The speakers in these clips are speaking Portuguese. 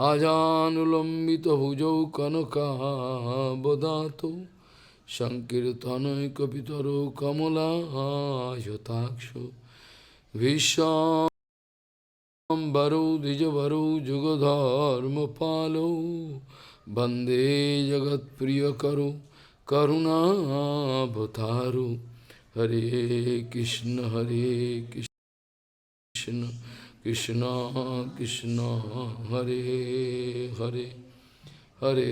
ajanulambita bhujau kanaka bodhato sankirtanai kapitaro kamala yataksho vishambaro dijavaro jugadharma palo bande jagat priyakaro karuna bhataru Hare Krishna Krishna Krishna Hare Hare Hare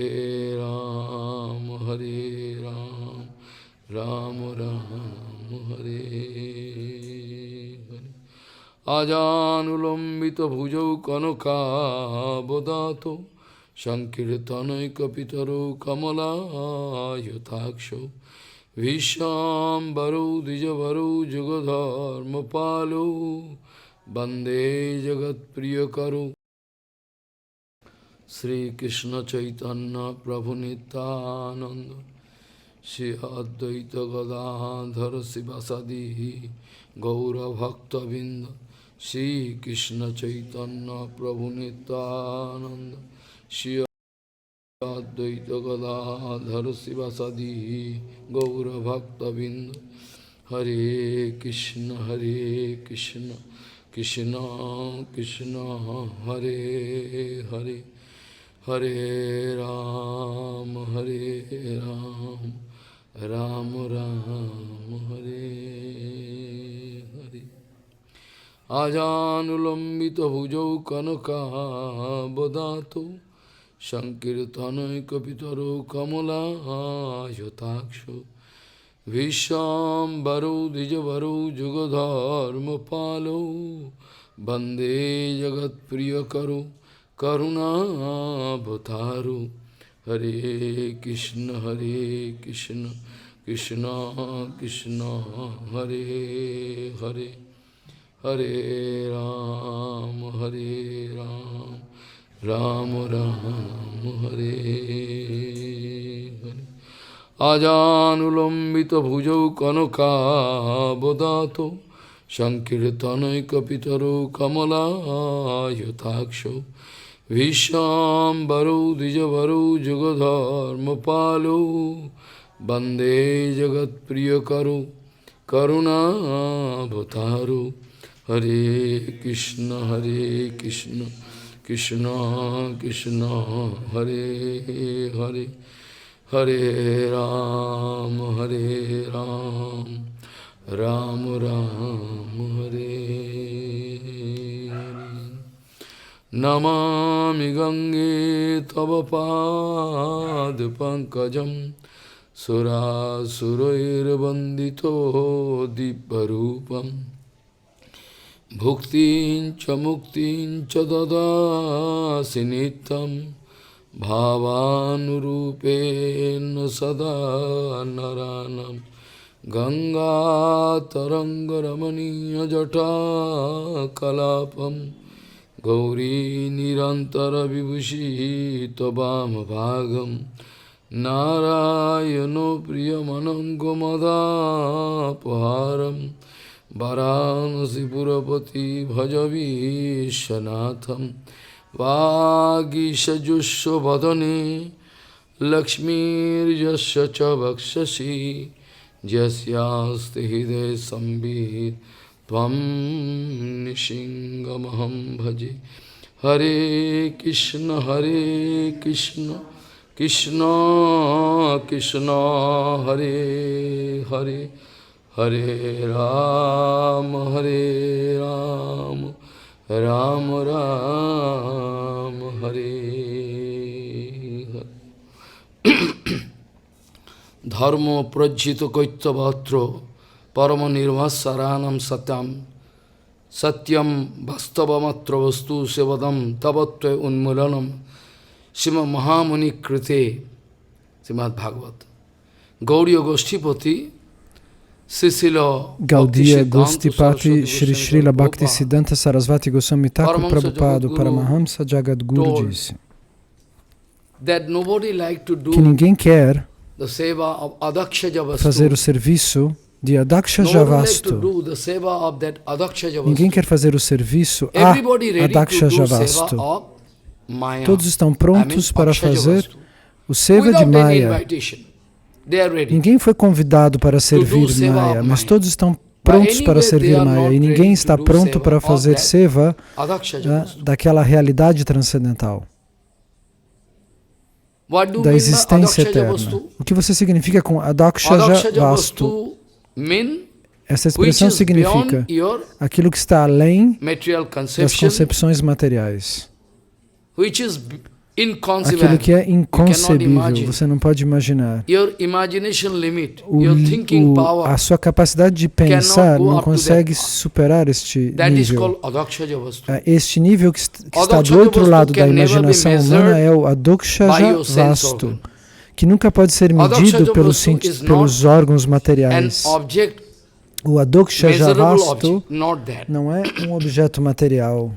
Ram Ram Ram Hare Hare Ajanulambita bhujau kanaka bodhato sankirtanai kapitaro kamala yataksho Vishambaro dijavaro jugadharma palo bande jagat priyakaro Sri Krishna Chaitanya Prabhu Nityananda Shri Advaita Gadadhara Sivasadi Gaura Bhakta Vinda Shri Krishna Chaitanya Prabhu Nityananda Shri Advaita Gadadhara Sivasadi Gaura Bhakta Vinda Hare Krishna Krishna Krishna Hare Hare Hare Ram Ram Ram Hare Hare Ajanulambita bhujau kanaka bodhato Sankirtanai kapitaro kamala yataksho Vishambaro dijavaro jugadharma palo bande jagat priyakaro karuna bhataru Hare Krishna Krishna Krishna Hare Hare Hare Ram Ram Ram Hare Hare Ajanulambita bhujau kanaka bodhato sankirtanai kapitaro kamala yataksho Vishambaro dijavaro jugadharma palo bande jagat priyakaro karuna bhataru Hare Krishna Krishna Krishna Hare Hare Hare Ram Ram Ram Hare Hare Namami Gange Tava Pad Pankajam Surasurair Bandito Dibbarupam Bhuktin cha muktin cha dada sinitam Bhavanurupena sada naranam Ganga tarangaramaniya jata kalapam Gauri nirantara vibhushi tabam bhagam Narayano priyamanangomada paharam Varanasi Purapati Bhajavi Shanatham Vagisha Jusho Vadane Lakshmir Jasya Chavakshasi Jasyasti Hide Sambhid Tvam Nishingamaham Bhaji Hare Krishna Krishna Krishna Hare Hare Hare Ram Ram Ram Hare Hare Dharma prajjito kaityavatro Parama nirvasaranam satyam vastavamatra vastu sevadam tavatva unmulanam Sima Mahamuni Krite Srimad Bhagavata Gauriya Goshtipati Gaudiya Gostipati Shri Srila Bhakti Siddhanta Saraswati Goswami Thakur Prabhupad Paramahamsa Jagat Guru disse que ninguém quer fazer o serviço de Adaksha Javastu. Ninguém quer fazer o serviço a Adaksha Javastu. Todos estão prontos para fazer o seva de Maya. Ninguém foi convidado para servir Maya, mas todos estão prontos para servir Maya. E ninguém está pronto para fazer seva daquela realidade transcendental, da existência eterna. O que você significa com Adakshaja Vastu? Essa expressão significa aquilo que está além das concepções materiais. Aquilo que é inconcebível, você não pode imaginar. A sua capacidade de pensar não consegue superar este nível. Este nível que está do outro lado da imaginação humana é o Adokshaja Vastu, que nunca pode ser medido pelos órgãos materiais. O Adokshaja Vastu não é um objeto material,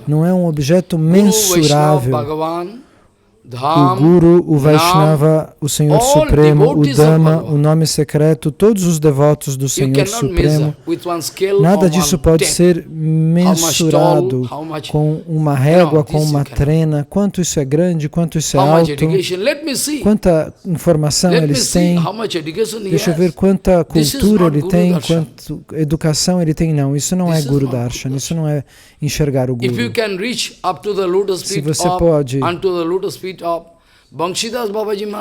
não é um objeto mensurável. O Guru, o Vaishnava, o Senhor Supremo, o Dhamma, o nome secreto, todos os devotos do Senhor Supremo, nada disso pode ser mensurado com uma régua, com uma trena, quanto isso é grande, quanto isso é alto, quanta informação eles têm, deixa eu ver quanta cultura ele tem, quanta educação ele tem. Não, isso não é Guru Darshan, isso não é enxergar o Guru. Se você pode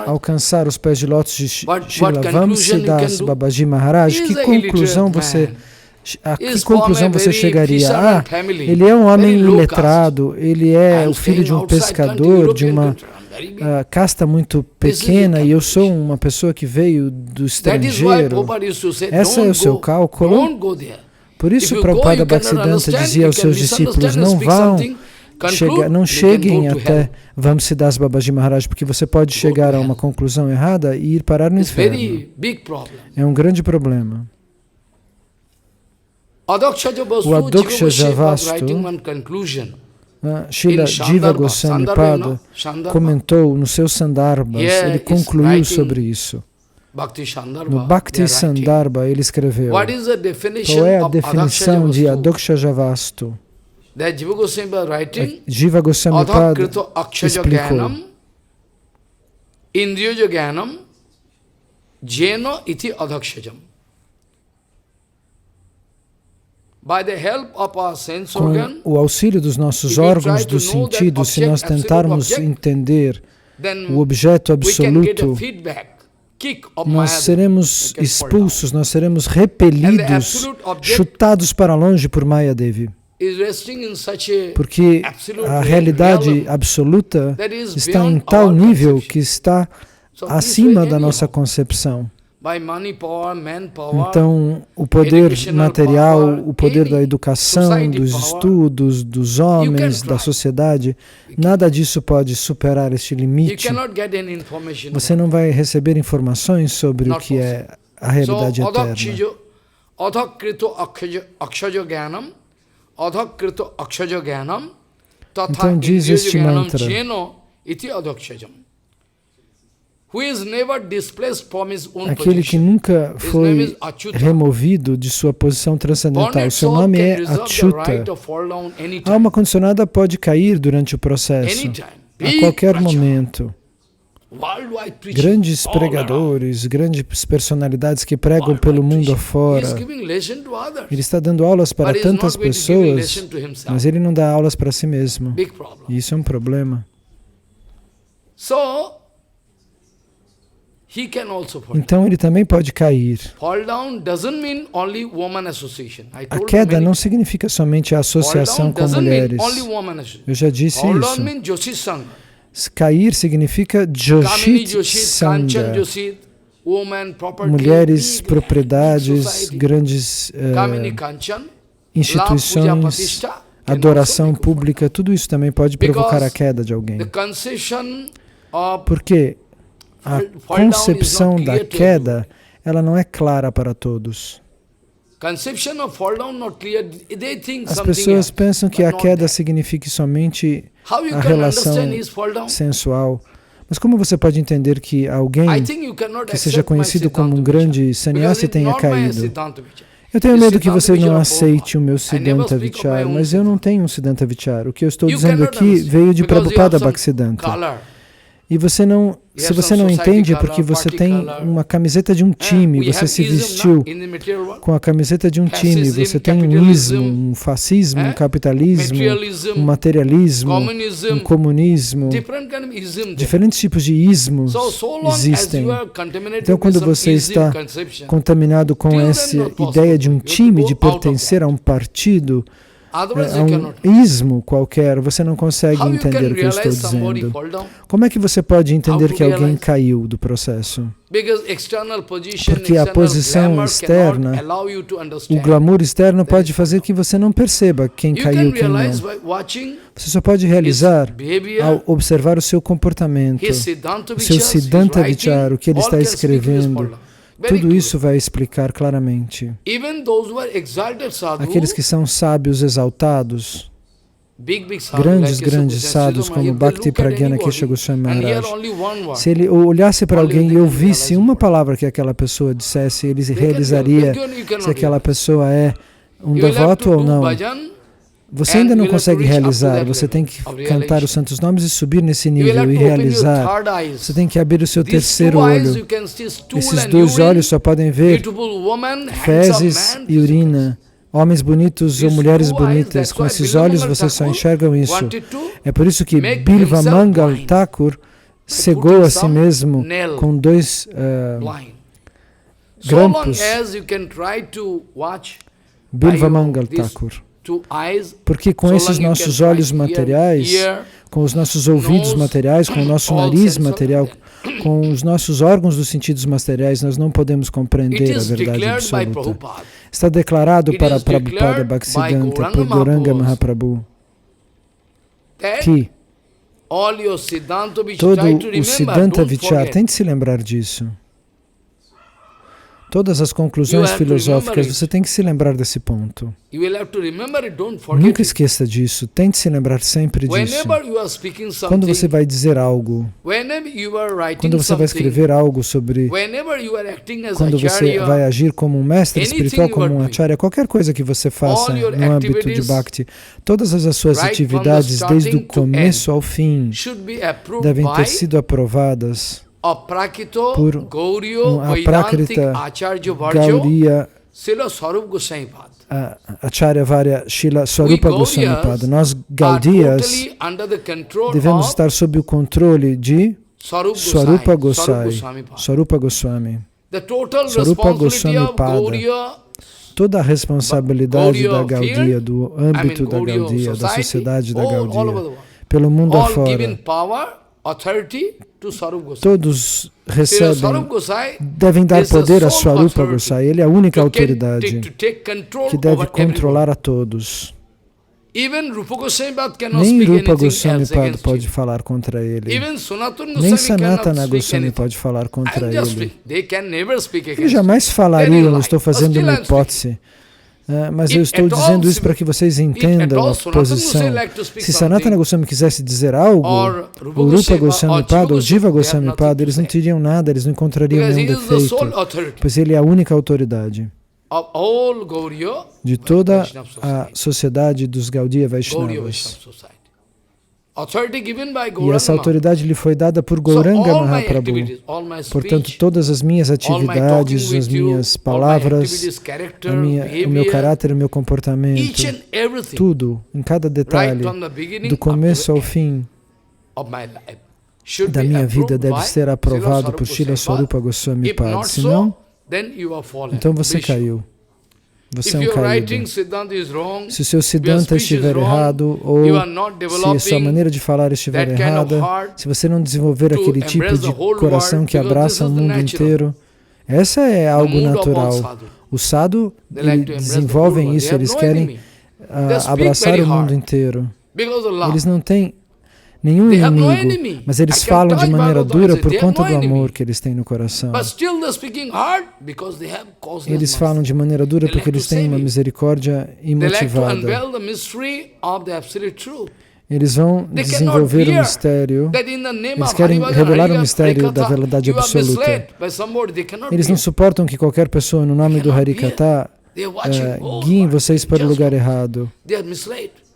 alcançar os pés de lótus de Srila Vamsidas Babaji Maharaj, a que conclusão você chegaria? Ele é um homem iletrado, ele é o filho de um pescador, de uma casta muito pequena, e eu sou uma pessoa que veio do estrangeiro. Esse é o seu cálculo? Por isso Prabhupada Bhaktisiddhanta dizia aos seus discípulos, não cheguem até Vamsidas Babaji Maharaj, porque você pode chegar a uma conclusão errada e ir parar no inferno. É um grande problema. O Adokshaja Vastu, Srila Jiva Goswami Pada comentou nos seus Sandarbhas, ele concluiu sobre isso. No Bhakti Sandarbha ele escreveu, qual é a definição de Adokshaja Vastu? Jiva Goswami Pada explicou, Indriya Jnanam Jena iti Adakshajam. Com o auxílio dos nossos órgãos dos sentidos, se nós tentarmos entender o objeto absoluto, nós seremos expulsos, nós seremos repelidos, chutados para longe por Maya Devi. Porque a realidade absoluta está em tal nível que está acima da nossa concepção. Então, o poder material, o poder da educação, dos estudos, dos homens, da sociedade, nada disso pode superar este limite. Você não vai receber informações sobre o que é a realidade eterna. Então diz este mantra, aquele que nunca foi removido de sua posição transcendental, seu nome é Achyuta. A alma condicionada pode cair durante o processo, a qualquer momento. Grandes pregadores, grandes personalidades que pregam pelo mundo afora. Ele está dando aulas para tantas pessoas, mas ele não dá aulas para si mesmo. E isso é um problema. Então ele também pode cair. A queda não significa somente a associação com mulheres. Eu já disse isso. Cair significa Joshit Sangha. Mulheres, propriedades, grandes instituições, adoração pública, tudo isso também pode provocar a queda de alguém. Porque a concepção da queda, ela não é clara para todos. As pessoas pensam que a queda significa somente a relação sensual. Mas como você pode entender que alguém que seja conhecido como um grande sannyasi tenha caído? Eu tenho medo que você não aceite o meu Siddhanta Vichar, mas eu não tenho um Siddhanta Vichar. O que eu estou dizendo aqui veio de Prabhupada Bhaktisiddhanta. E se você não entende, é porque você tem uma camiseta de um time, você se vestiu com a camiseta de um time, você tem um ismo, um fascismo, um capitalismo, um materialismo, um comunismo, diferentes tipos de ismos existem. Então, quando você está contaminado com essa ideia de um time, de pertencer a um partido, a um ismo qualquer, você não consegue entender o que eu estou dizendo. Como é que você pode entender que alguém caiu do processo? Porque a posição externa, o glamour externo pode fazer que você não perceba quem caiu e quem não. Você só pode realizar ao observar o seu comportamento, o seu Siddhanta Vichar, o que ele está escrevendo. Tudo isso vai explicar claramente. Aqueles que são sábios exaltados, grandes sadhus como Bhakti Pragyana Kesha Goswami Maharaj, se ele olhasse para alguém e ouvisse uma palavra que aquela pessoa dissesse, ele realizaria se aquela pessoa é um devoto ou não. Você ainda não consegue realizar, você tem que cantar os santos nomes e subir nesse nível e realizar. Você tem que abrir o seu terceiro olho. Esses dois olhos só podem ver fezes e urina, homens bonitos ou mulheres bonitas. Com esses olhos você só enxerga isso. É por isso que Bilvamangal Thakur cegou a si mesmo com dois grampos. Bilvamangal Thakur. Porque com esses nossos olhos materiais, com os nossos ouvidos materiais, com o nosso nariz material, com os nossos órgãos dos sentidos materiais, nós não podemos compreender a verdade absoluta. Está declarado para Prabhupada Bhaktisiddhanta, por Gauranga Mahaprabhu, que todo o Siddhanta Vichar, tente se lembrar disso. Todas as conclusões filosóficas, você tem que se lembrar desse ponto. Nunca esqueça disso, tente se lembrar sempre disso. Quando você vai dizer algo, quando você vai escrever algo sobre, quando você vai agir como um mestre espiritual, como um acharya, qualquer coisa que você faça no âmbito de Bhakti, todas as suas atividades, desde o começo ao fim, devem ter sido aprovadas por Aprákrita Gauriya Acharya Varya Srila Swarupa Goswami Pada. Nós, Gaudiyas, devemos estar sob o controle de Swarupa Goswami. Swarupa Goswami Pada. Toda a responsabilidade da Gaudiya, do âmbito da Gaudiya, da sociedade da Gaudiya, pelo mundo afora, todos recebem, devem dar poder a Swarupa Gosai. Ele é a única autoridade que deve controlar a todos. Nem Rupa Goswami pode falar contra ele. Nem Sanatana Goswami pode falar contra ele. Eles jamais falariam, eu estou fazendo uma hipótese. Mas eu estou dizendo isso para que vocês entendam a posição. Se Sanatana Goswami quisesse dizer algo, o Rupa Goswami Pada, ou Jiva Goswami Pada, eles não teriam nada, eles não encontrariam nenhum defeito, pois ele é a única autoridade de toda a sociedade dos Gaudiya Vaishnavas. E essa autoridade lhe foi dada por Gauranga Mahaprabhu. Portanto, todas as minhas atividades, as minhas palavras, o meu caráter, o meu comportamento, tudo, em cada detalhe, do começo ao fim da minha vida, deve ser aprovado por Srila Swarupa Goswami Pada. Senão, então você caiu. Você é um caído. Se o seu Siddhanta estiver errado, ou se a sua maneira de falar estiver errada, se você não desenvolver aquele tipo de coração que abraça o mundo inteiro, essa é algo natural. Os sadhu desenvolvem isso, eles querem abraçar o mundo inteiro. Eles não têm nenhum inimigo, mas eles falam de maneira dura por conta do amor que eles têm no coração. Eles falam de maneira dura porque eles têm uma misericórdia imotivada. Eles vão desenvolver o mistério, eles querem revelar o mistério da verdade absoluta. Eles não suportam que qualquer pessoa, no nome do Harikata, guiem vocês para o lugar errado.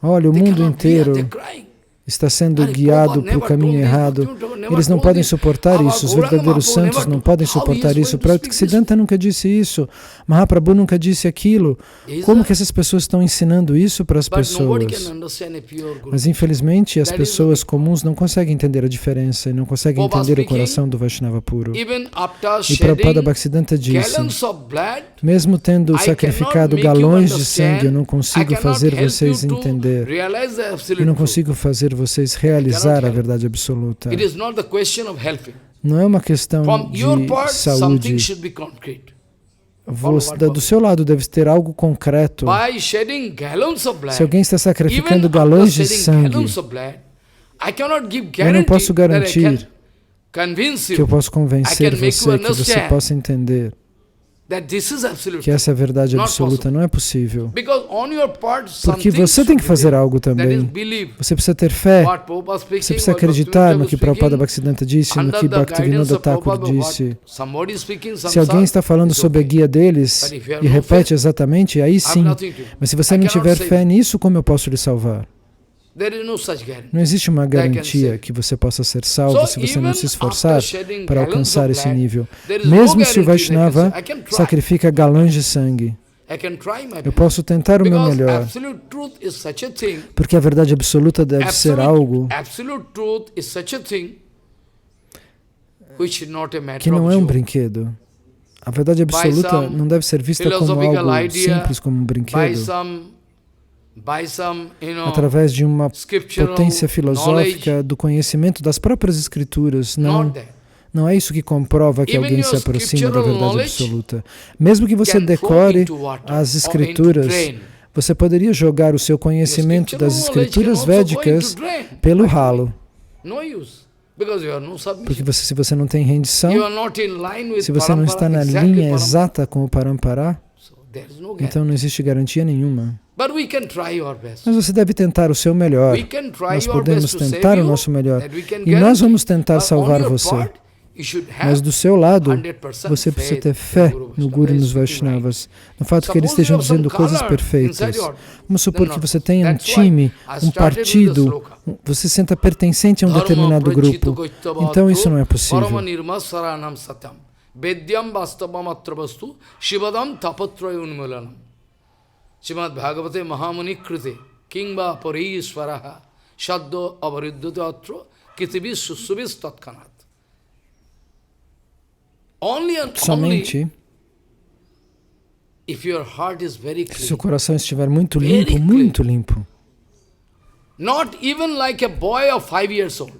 Olha, o mundo inteiro está sendo guiado para o caminho errado. Eles não podem suportar isso. Os verdadeiros santos não podem suportar isso. Siddhanta nunca disse isso. Mahaprabhu nunca disse aquilo. Como que essas pessoas estão ensinando isso para as pessoas? Mas infelizmente as pessoas comuns não conseguem entender a diferença e não conseguem entender o coração do Vaishnava puro. E Prabhupada Bhaktisiddhanta disse: mesmo tendo sacrificado galões de sangue, eu não consigo fazer vocês entender. Eu não consigo fazer vocês realizar a verdade absoluta. Não é uma questão de saúde. Do seu lado deve ter algo concreto. Se alguém está sacrificando galões de sangue, eu não posso garantir que eu possa convencer você, que você possa entender que essa é a verdade absoluta. Não é possível. Porque você tem que fazer algo também. Você precisa ter fé. Você precisa acreditar no que Prabhupada Bhaktisiddhanta disse, no que Bhaktivinoda Thakur disse. Se alguém está falando sob a guia deles e repete exatamente, aí sim. Mas se você não tiver fé nisso, como eu posso lhe salvar? Não existe uma garantia que você possa ser salvo se você não se esforçar para alcançar esse nível. Mesmo se o Vaishnava sacrifica galões de sangue, eu posso tentar o meu melhor, porque a verdade absoluta deve ser algo que não é um brinquedo. A verdade absoluta não deve ser vista como algo simples, como um brinquedo. Através de uma potência filosófica do conhecimento das próprias escrituras. Não é isso que comprova que alguém se aproxima da verdade absoluta. Mesmo que você decore as escrituras, você poderia jogar o seu conhecimento das escrituras védicas pelo ralo. Porque se você não tem rendição, se você não está na linha exata com o Parampara, então não existe garantia nenhuma. Mas você deve tentar o seu melhor. Nós podemos tentar o nosso melhor. E nós vamos tentar salvar você. Mas do seu lado, você precisa ter fé no Guru e nos Vaishnavas. No fato que eles estejam dizendo coisas perfeitas. Vamos supor que você tenha um time, um partido, você se senta pertencente a um determinado grupo. Então isso não é possível. Vedyam vastavam atravastu shivadam tapatrayo unmulanam. Srimad Bhagavate Mahamuni Krite Kingba Parishvaraha Shaddo Avariddhata Atro Kitibis Susubis Tatkanat. Somente if your heart is very clean, se seu coração estiver muito limpo, muito limpo. Not even like a boy of 5 years old.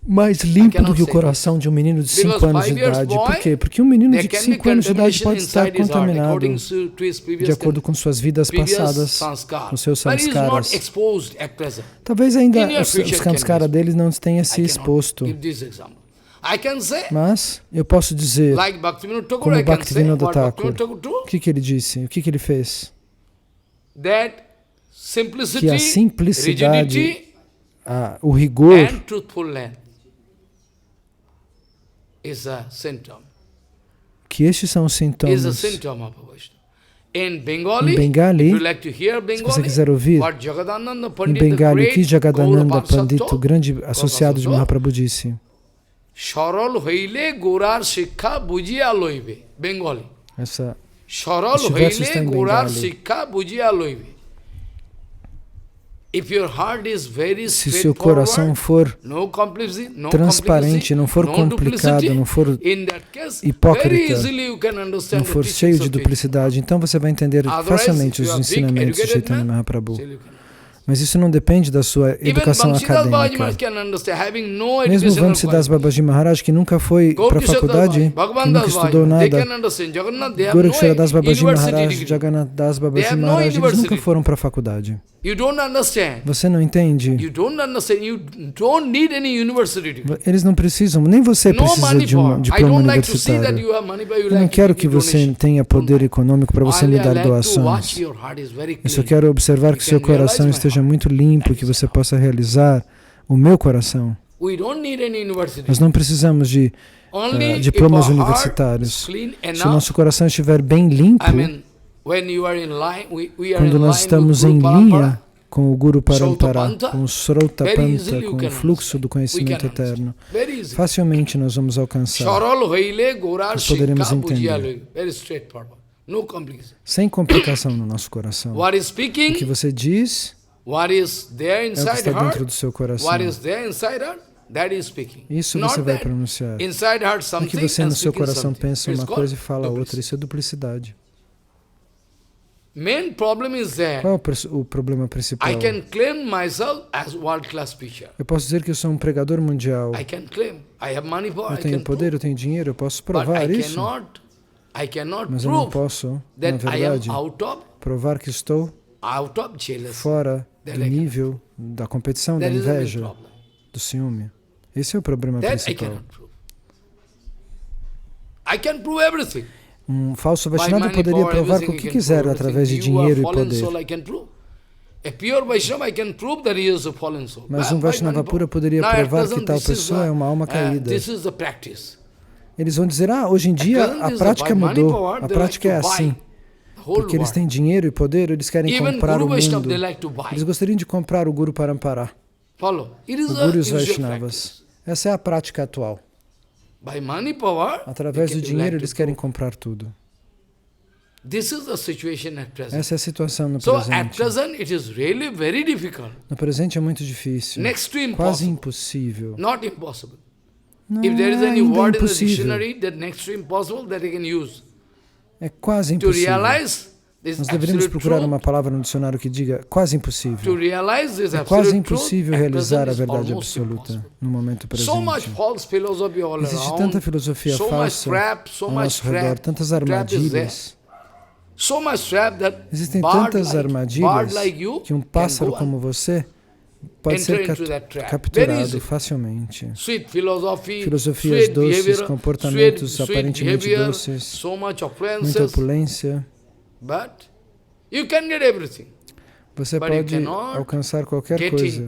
Mais limpo do que o coração de um menino de 5 anos de idade. Por quê? Porque um menino de 5 anos de idade pode estar contaminado de acordo com suas vidas passadas, com seus samskaras. Talvez ainda os samskaras deles não tenham se exposto. Mas eu posso dizer, como Bhaktivinoda Thakur, o que ele disse, o que ele fez? Que a simplicidade, o rigor que estes são os sintomas. Em Bengali, se você quiser ouvir, em Bengali, o que Jagadananda Pandita, o grande associado de Mahaprabhu, disse? Este verso está em Bengali. Se seu coração for transparente, não for complicado, não for hipócrita, não for cheio de duplicidade, então você vai entender facilmente os ensinamentos de Chaitanya Mahaprabhu. Mas isso não depende da sua educação acadêmica. Mesmo Vamsidas Babaji Maharaj, que nunca foi para a faculdade, que nunca estudou nada, Goraksharadas Babaji Maharaj, Jagannath Das Babaji Maharaj, eles nunca foram para a faculdade. Você não entende? Eles não precisam, nem você precisa de um diploma universitário. Eu não quero que você tenha poder econômico para você me dar doações. Eu só quero observar que seu coração esteja muito limpo, que você possa realizar o meu coração. Nós não precisamos de diplomas universitários. Se o nosso coração estiver bem limpo, Quando nós estamos em linha com o Guru Parampara, com o Srota Panta, com o fluxo do conhecimento eterno, facilmente nós vamos alcançar. Nós poderemos entender. Sem complicação no nosso coração. O que você diz é o que está dentro do seu coração. Isso você vai pronunciar. Não que você no seu coração pensa uma coisa e fala outra. Isso é duplicidade. Qual é o problema principal? Eu posso dizer que eu sou um pregador mundial. Eu tenho poder, eu tenho dinheiro, eu posso provar isso. Mas eu não posso, na verdade, provar que estou fora do nível da competição, da inveja, do ciúme. Esse é o problema principal. Um falso Vaishnava poderia provar o que quiser através de dinheiro e poder. Mas um Vaishnava pura poderia provar que tal pessoa é uma alma caída. Eles vão dizer, hoje em dia a prática mudou, a prática é assim. Porque eles têm dinheiro e poder, eles querem comprar o mundo. Eles gostariam de comprar o Guru Parampara, o Guru e os Vaishnavas. Essa é a prática atual. Através do dinheiro, eles querem comprar tudo. Essa é a situação no presente. No presente é muito difícil, quase impossível. Não é ainda impossível. É quase impossível. Nós deveríamos procurar uma palavra no dicionário que diga quase impossível. É quase impossível realizar a verdade absoluta no momento presente. Existe tanta filosofia falsa ao nosso redor, tantas armadilhas. Existem tantas armadilhas que um pássaro como você pode ser capturado facilmente. Filosofias doces, comportamentos aparentemente doces, muita opulência. Você pode alcançar qualquer coisa,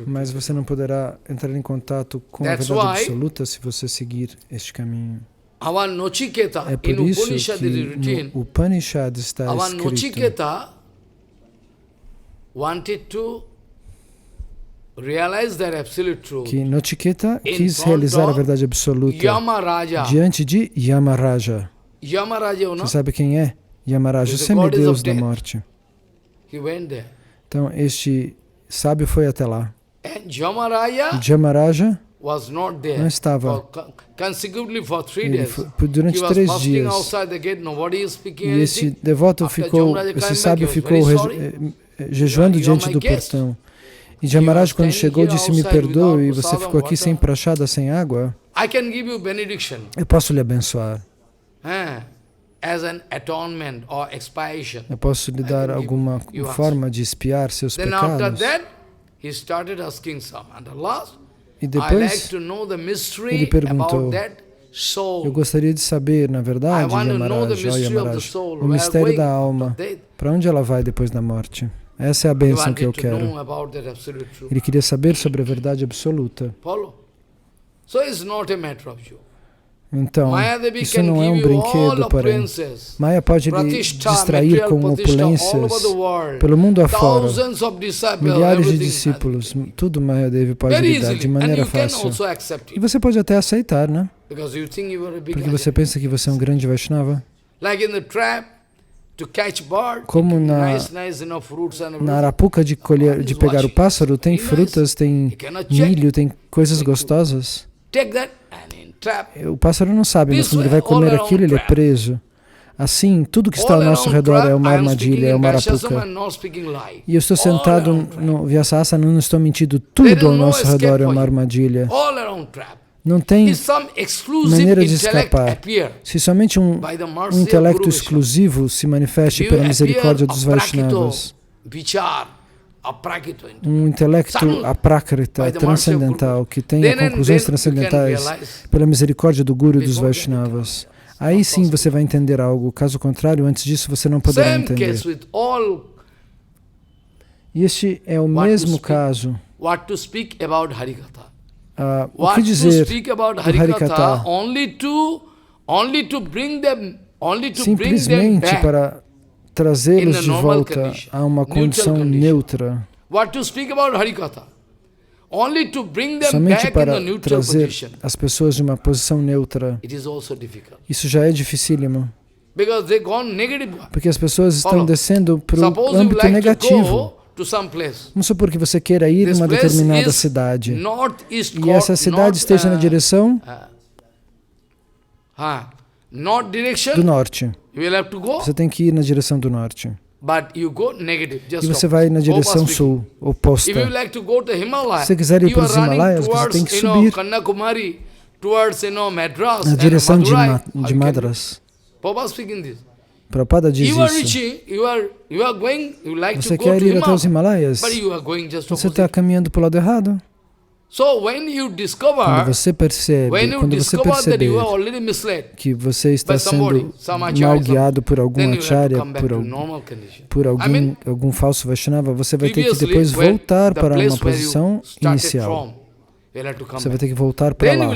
mas você não poderá entrar em contato com a verdade absoluta se você seguir este caminho. É por isso que no Upanishad está escrito que Nachiketa quis realizar a verdade absoluta diante de Yamaraja. Você sabe quem é? Yamaraja, o semideus da morte. Então, este sábio foi até lá. E Yamaraja não estava. Ele foi, durante 3 dias. E esse devoto ficou, esse sábio ficou jejuando diante do portão. E Yamaraja, quando chegou, disse, me perdoe, você ficou aqui sem prachada, sem água. Eu posso lhe abençoar. Eu posso lhe dar alguma forma de expiar seus pecados. E depois ele perguntou, eu gostaria de saber, na verdade, Yamaraja, o mistério da alma, para onde ela vai depois da morte? Essa é a bênção que eu quero. Ele queria saber sobre a verdade absoluta. Então, isso não é um brinquedo, porém. Maya pode lhe distrair com opulências pelo mundo afora. Milhares de discípulos, tudo Mahadevi pode lhe dar de maneira fácil. E você pode até aceitar, né? Porque você pensa que você é um grande Vaishnava. Como na arapuca de pegar o pássaro, tem frutas, tem milho, tem coisas gostosas. O pássaro não sabe, mas quando ele vai comer aquilo, ele é preso. Assim, tudo que está ao nosso redor é uma armadilha, é uma arapuca. E eu estou sentado no Vyasasana, não estou mentindo, tudo ao nosso redor é uma armadilha. Não tem maneira de escapar. Se somente um intelecto exclusivo se manifeste pela misericórdia dos Vaishnavas, um intelecto aprakrita, transcendental, que tenha conclusões transcendentais pela misericórdia do Guru e dos Vaishnavas, aí sim você vai entender algo. Caso contrário, antes disso você não poderá entender. E este é o mesmo caso. O que dizer do Harikatha? Simplesmente para trazê-los de volta a uma condição neutra. Somente para trazer as pessoas de uma posição neutra. Isso já é dificílimo. Porque as pessoas estão descendo para o âmbito negativo. Vamos supor que você queira ir em uma determinada cidade. E essa cidade esteja na direção do norte. Você tem que ir na direção do norte. E você vai na direção sul, oposta. Se você quiser ir para os Himalaias, você tem que subir na direção de Madras. Prabhupada diz isso. Você quer ir até os Himalaias, você está caminhando para o lado errado. Quando você perceber que você está sendo mal guiado por algum acharya, por algum falso Vaishnava, você vai ter que depois voltar para uma posição inicial. Você vai ter que voltar para lá.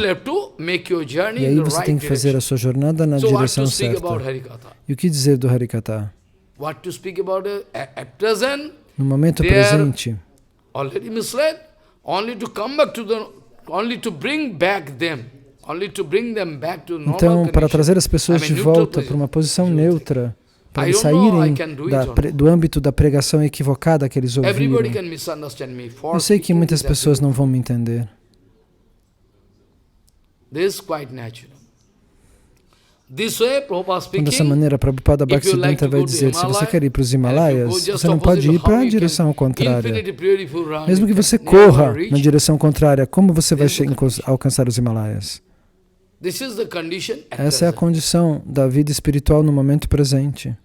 E aí você tem que fazer a sua jornada na direção certa. E o que dizer do Harikatha? No momento presente, então, para trazer as pessoas de volta para uma posição neutra, para eles saírem do âmbito da pregação equivocada que eles ouviram. Eu sei que muitas pessoas não vão me entender. Dessa maneira, Prabhupada Bhaktisiddhanta vai dizer, se você quer ir para os Himalaias, você não pode ir para a direção contrária. Mesmo que você corra na direção contrária, como você vai alcançar os Himalaias? Essa é a condição da vida espiritual no momento presente.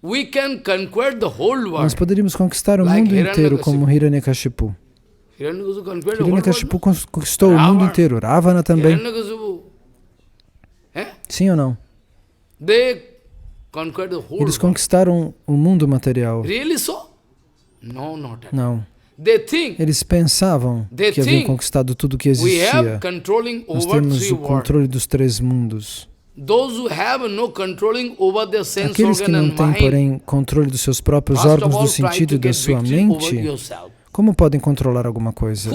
Nós poderíamos conquistar o mundo inteiro como Hiranyakashipu. Hiranyakashipu conquistou o mundo inteiro. Ravana também. Sim ou não? Eles conquistaram o mundo material. Não. Eles pensavam que haviam conquistado tudo o que existia. Nós temos o controle dos três mundos. Aqueles que não têm, porém, controle dos seus próprios órgãos do sentido e da sua mente, como podem controlar alguma coisa?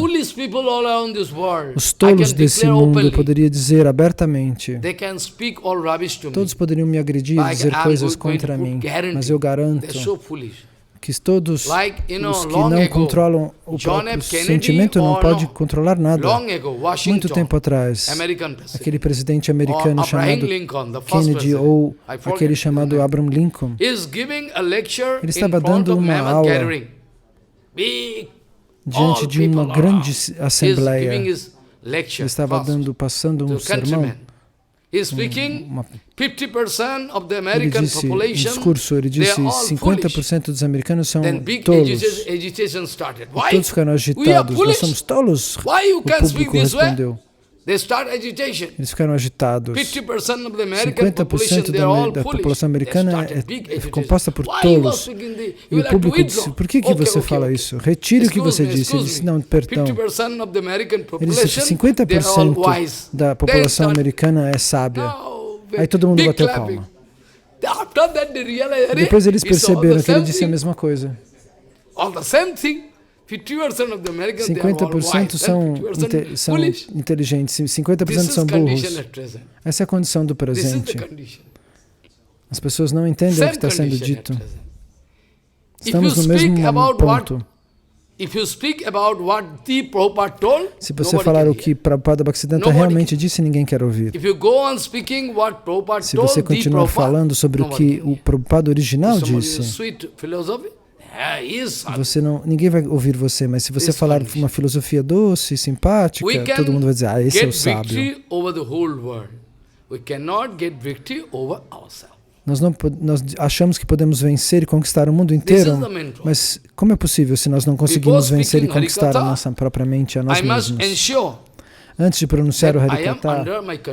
Os tolos desse mundo, eu poderia dizer abertamente, todos poderiam me agredir e dizer coisas contra mim, mas eu garanto que todos os que não controlam o próprio sentimento não podem controlar nada. Muito tempo atrás, aquele presidente americano chamado Kennedy ou aquele chamado Abraham Lincoln, ele estava dando uma aula diante de uma grande assembleia. Ele estava passando um sermão. Ele disse, em discurso, ele disse, 50% dos americanos são tolos. E todos ficaram agitados. Nós somos tolos? O público respondeu. Eles ficaram agitados. 50% da população americana é composta por tolos. E o público disse, por que você fala isso? Retire o que você disse. Ele disse, não, perdão. Ele disse, 50% da população americana é sábia. Aí todo mundo bateu palma. Depois eles perceberam que ele disse a mesma coisa. 50% são inteligentes, 50% são burros. Essa é a condição do presente. As pessoas não entendem o que está sendo dito. Estamos no mesmo ponto. Se você falar o que Prabhupada Bhaktisiddhanta realmente disse, ninguém quer ouvir. Se você continuar falando sobre o que o Prabhupada original disse, ninguém vai ouvir você, mas se você falar uma filosofia doce, simpática, todo mundo vai dizer, esse é o sábio. Nós achamos que podemos vencer e conquistar o mundo inteiro, mas como é possível se nós não conseguimos vencer e conquistar a nossa própria mente, a nós mesmos? Antes de pronunciar o Harikatha,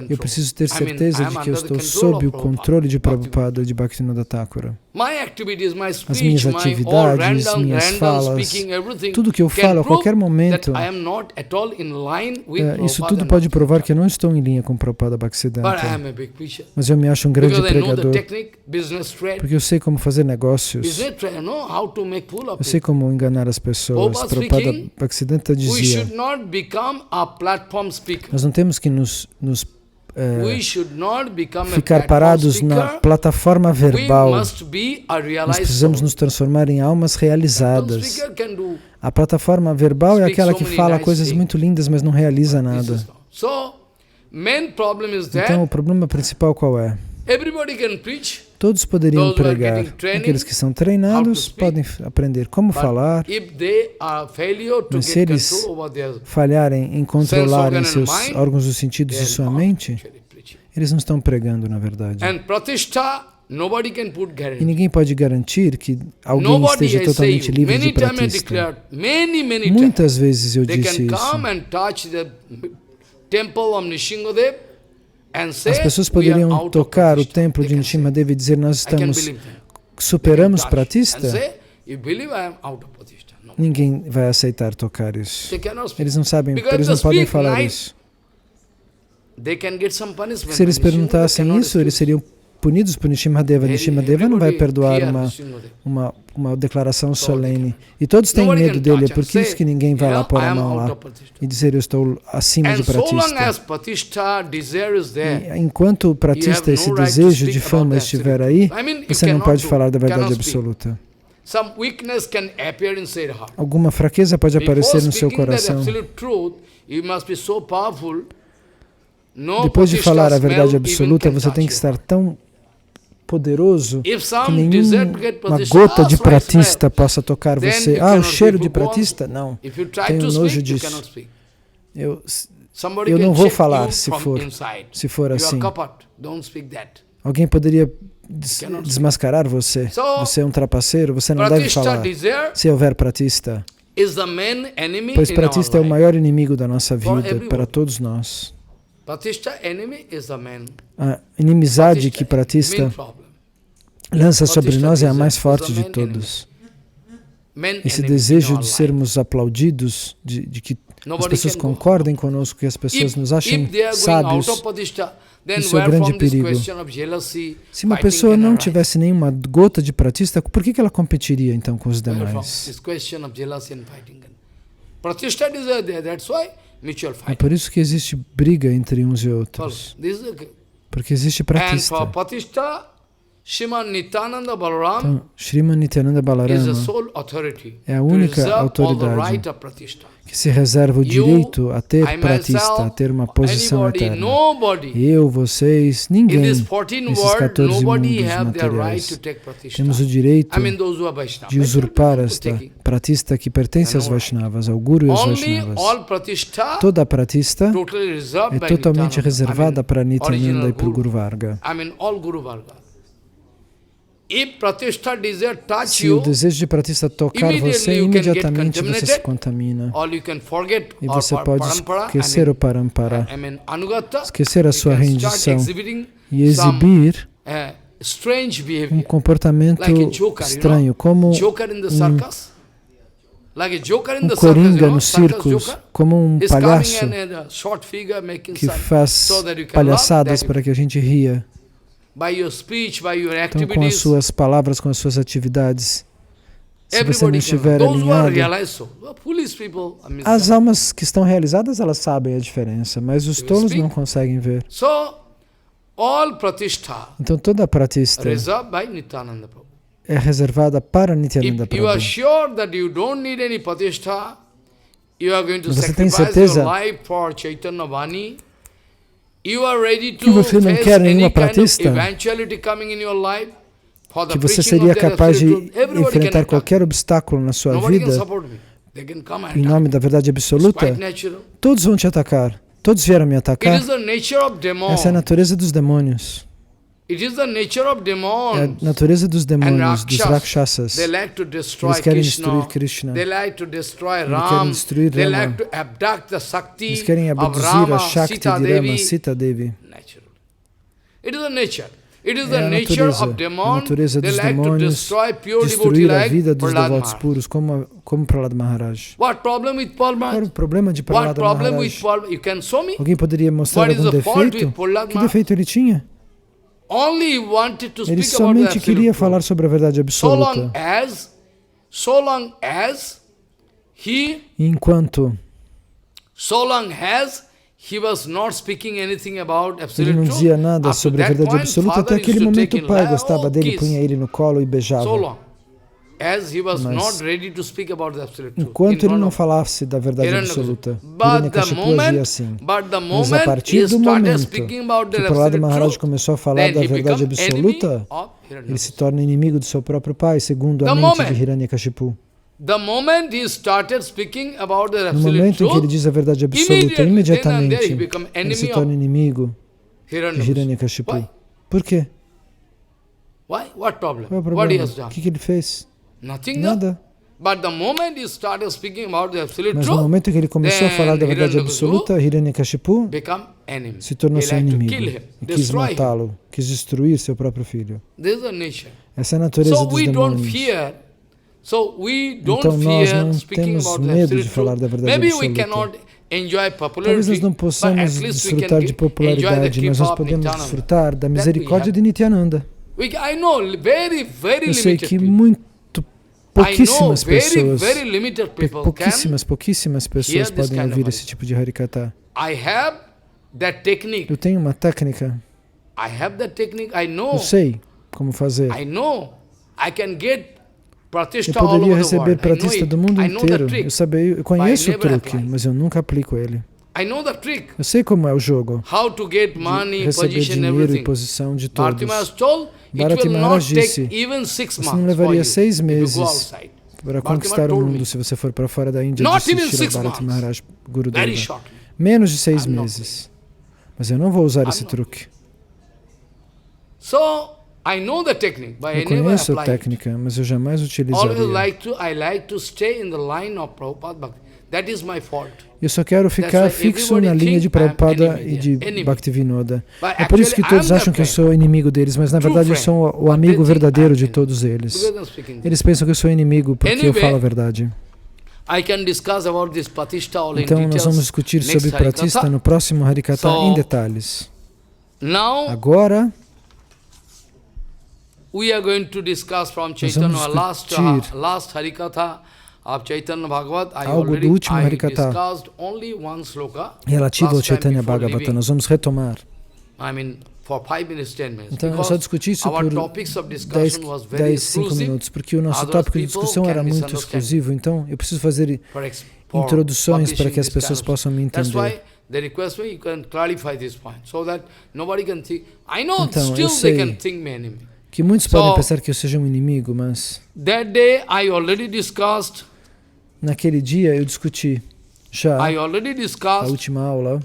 eu preciso ter certeza de que eu estou sob o controle de Prabhupada e de Bhaktivinoda Thakura. as minhas atividades, minhas falas, tudo que eu falo a qualquer momento, isso tudo pode provar que eu não estou em linha com Prabhupada Bhaktisiddhanta. Mas eu me acho um grande pregador, porque eu sei como fazer negócios, eu sei como enganar as pessoas. Prabhupada Bhaktisiddhanta dizia, nós não temos que nos ficar parados na plataforma verbal. Nós precisamos nos transformar em almas realizadas. A plataforma verbal é aquela que fala coisas muito lindas, mas não realiza nada. Então o problema principal qual é? Todos poderiam pregar. Aqueles que são treinados podem aprender como falar, mas se eles falharem em controlarem seus órgãos dos sentidos e sua mente, eles não estão pregando, na verdade. E ninguém pode garantir que alguém esteja totalmente livre de pratista. Muitas vezes eu disse isso. As pessoas poderiam tocar o templo de Nishimadeva e dizer, nós superamos pratista? Ninguém vai aceitar tocar isso. Eles não sabem, eles não podem falar isso. Se eles perguntassem isso, eles seriam punidos por Nishimadeva. Nishimadeva não vai perdoar uma declaração solene. E todos têm medo dele, é por isso que ninguém vai lá pôr a mão lá e dizer, eu estou acima de pratista. E enquanto o pratista, esse desejo de fama estiver aí, você não pode falar da verdade absoluta. Alguma fraqueza pode aparecer no seu coração. Depois de falar a verdade absoluta, você tem que estar tão poderoso que nenhuma gota de pratista possa tocar você. O cheiro de pratista? Não, tenho nojo disso. Eu não vou falar se for assim. Alguém poderia desmascarar você. Você é um trapaceiro, você não deve falar se houver pratista. Pois pratista é o maior inimigo da nossa vida, para todos nós. A inimizade que pratista lança sobre nós é a mais forte de todos. Esse desejo de sermos aplaudidos, de que as pessoas concordem conosco, que as pessoas nos achem sábios, isso é o grande perigo. Se uma pessoa não tivesse nenhuma gota de pratista, por que ela competiria então com os demais? É por isso que existe briga entre uns e outros. Porque existe pratista. Então, Sriman Nityananda Balarama é a única autoridade que se reserva o direito a ter pratista, a ter uma posição eterna. Eu, vocês, ninguém, nesses 14 mundos materiais, temos o direito de usurpar esta pratista que pertence aos Vaishnavas, ao Guru e aos Vaishnavas. Toda a pratista é totalmente reservada para Nityananda e para o Guru Varga. Se o desejo de pratista tocar você, imediatamente você se contamina. E você pode esquecer o parampara, esquecer a sua rendição e exibir um comportamento estranho, como um coringa nos circos, como um palhaço que faz palhaçadas para que a gente ria. Então, com as suas palavras, com as suas atividades, se você não estiver alinhado, as almas que estão realizadas, elas sabem a diferença, mas os tolos não conseguem ver. Então, toda a pratista é reservada para Nityananda Prabhu. Você tem certeza que você não quer nenhuma pratista, que você seria capaz de enfrentar qualquer obstáculo na sua vida em nome da verdade absoluta? Todos vão te atacar. Todos vieram me atacar. Essa é a natureza dos demônios. É a natureza dos demônios, dos rakshasas. Eles querem destruir Krishna. Eles querem destruir Rama. Eles querem abduzir a Shakti de Rama, Sita Devi. É a natureza dos demônios destruir a vida dos devotos puros, como Prahlada Maharaj. Qual é o problema de Prahlada Maharaj? Alguém poderia mostrar algum defeito? Que defeito ele tinha? Ele somente queria falar sobre a verdade absoluta. Enquanto ele não dizia nada sobre a verdade absoluta, até aquele momento o pai gostava dele, punha ele no colo e beijava. Mas, enquanto ele não falasse da verdade absoluta, Hiranyakashipu agia assim. Mas a partir do momento que Prahlada Maharaj começou a falar da verdade absoluta, ele se torna inimigo do seu próprio pai, segundo a mente de Hiranyakashipu. No momento em que ele diz a verdade absoluta, imediatamente ele se torna inimigo de Hiranyakashipu. Por quê? Qual é o problema? O que ele fez? Nada. Mas no momento que ele começou a falar da verdade absoluta, Hiranyakashipu se tornou seu inimigo e quis matá-lo, quis destruir seu próprio filho. Essa é a natureza dos demônios. Então nós não temos medo de falar da verdade absoluta. Talvez nós não possamos desfrutar de popularidade, mas nós podemos desfrutar da misericórdia de Nityananda. Eu sei que pouquíssimas pessoas podem ouvir esse tipo de Harikatha. Eu tenho uma técnica. Eu sei como fazer. Eu poderia receber pratista do mundo inteiro. Eu conheço o truque, mas eu nunca aplico ele. Eu sei como é o jogo de receber dinheiro e posição de todos. Bharati Maharaj disse, você não levaria 6 meses para conquistar o mundo se você for para fora da Índia, disse Srila Bharati Maharaj, Gurudeva. Menos de 6 meses. Mas eu não vou usar esse truque. Eu conheço a técnica, mas eu jamais utilizaria. Eu só quero ficar fixo na linha de Prabhupada e de Bhaktivinoda. É por isso que todos acham que eu sou inimigo deles, mas na verdade eu sou o amigo verdadeiro de todos eles. Eles pensam que eu sou inimigo porque eu falo a verdade. Então nós vamos discutir sobre Pratista no próximo Harikatha em detalhes. Agora, nós vamos discutir algo do último Harikatha relativo ao Chaitanya Bhagavata. Nós vamos retomar. Então eu só discuti isso por 5 minutos, porque o nosso tópico de discussão era muito exclusivo, então eu preciso fazer introduções para que as pessoas possam me entender. Então eu sei que muitos podem pensar que eu seja um inimigo, mas naquele dia eu discuti já a última aula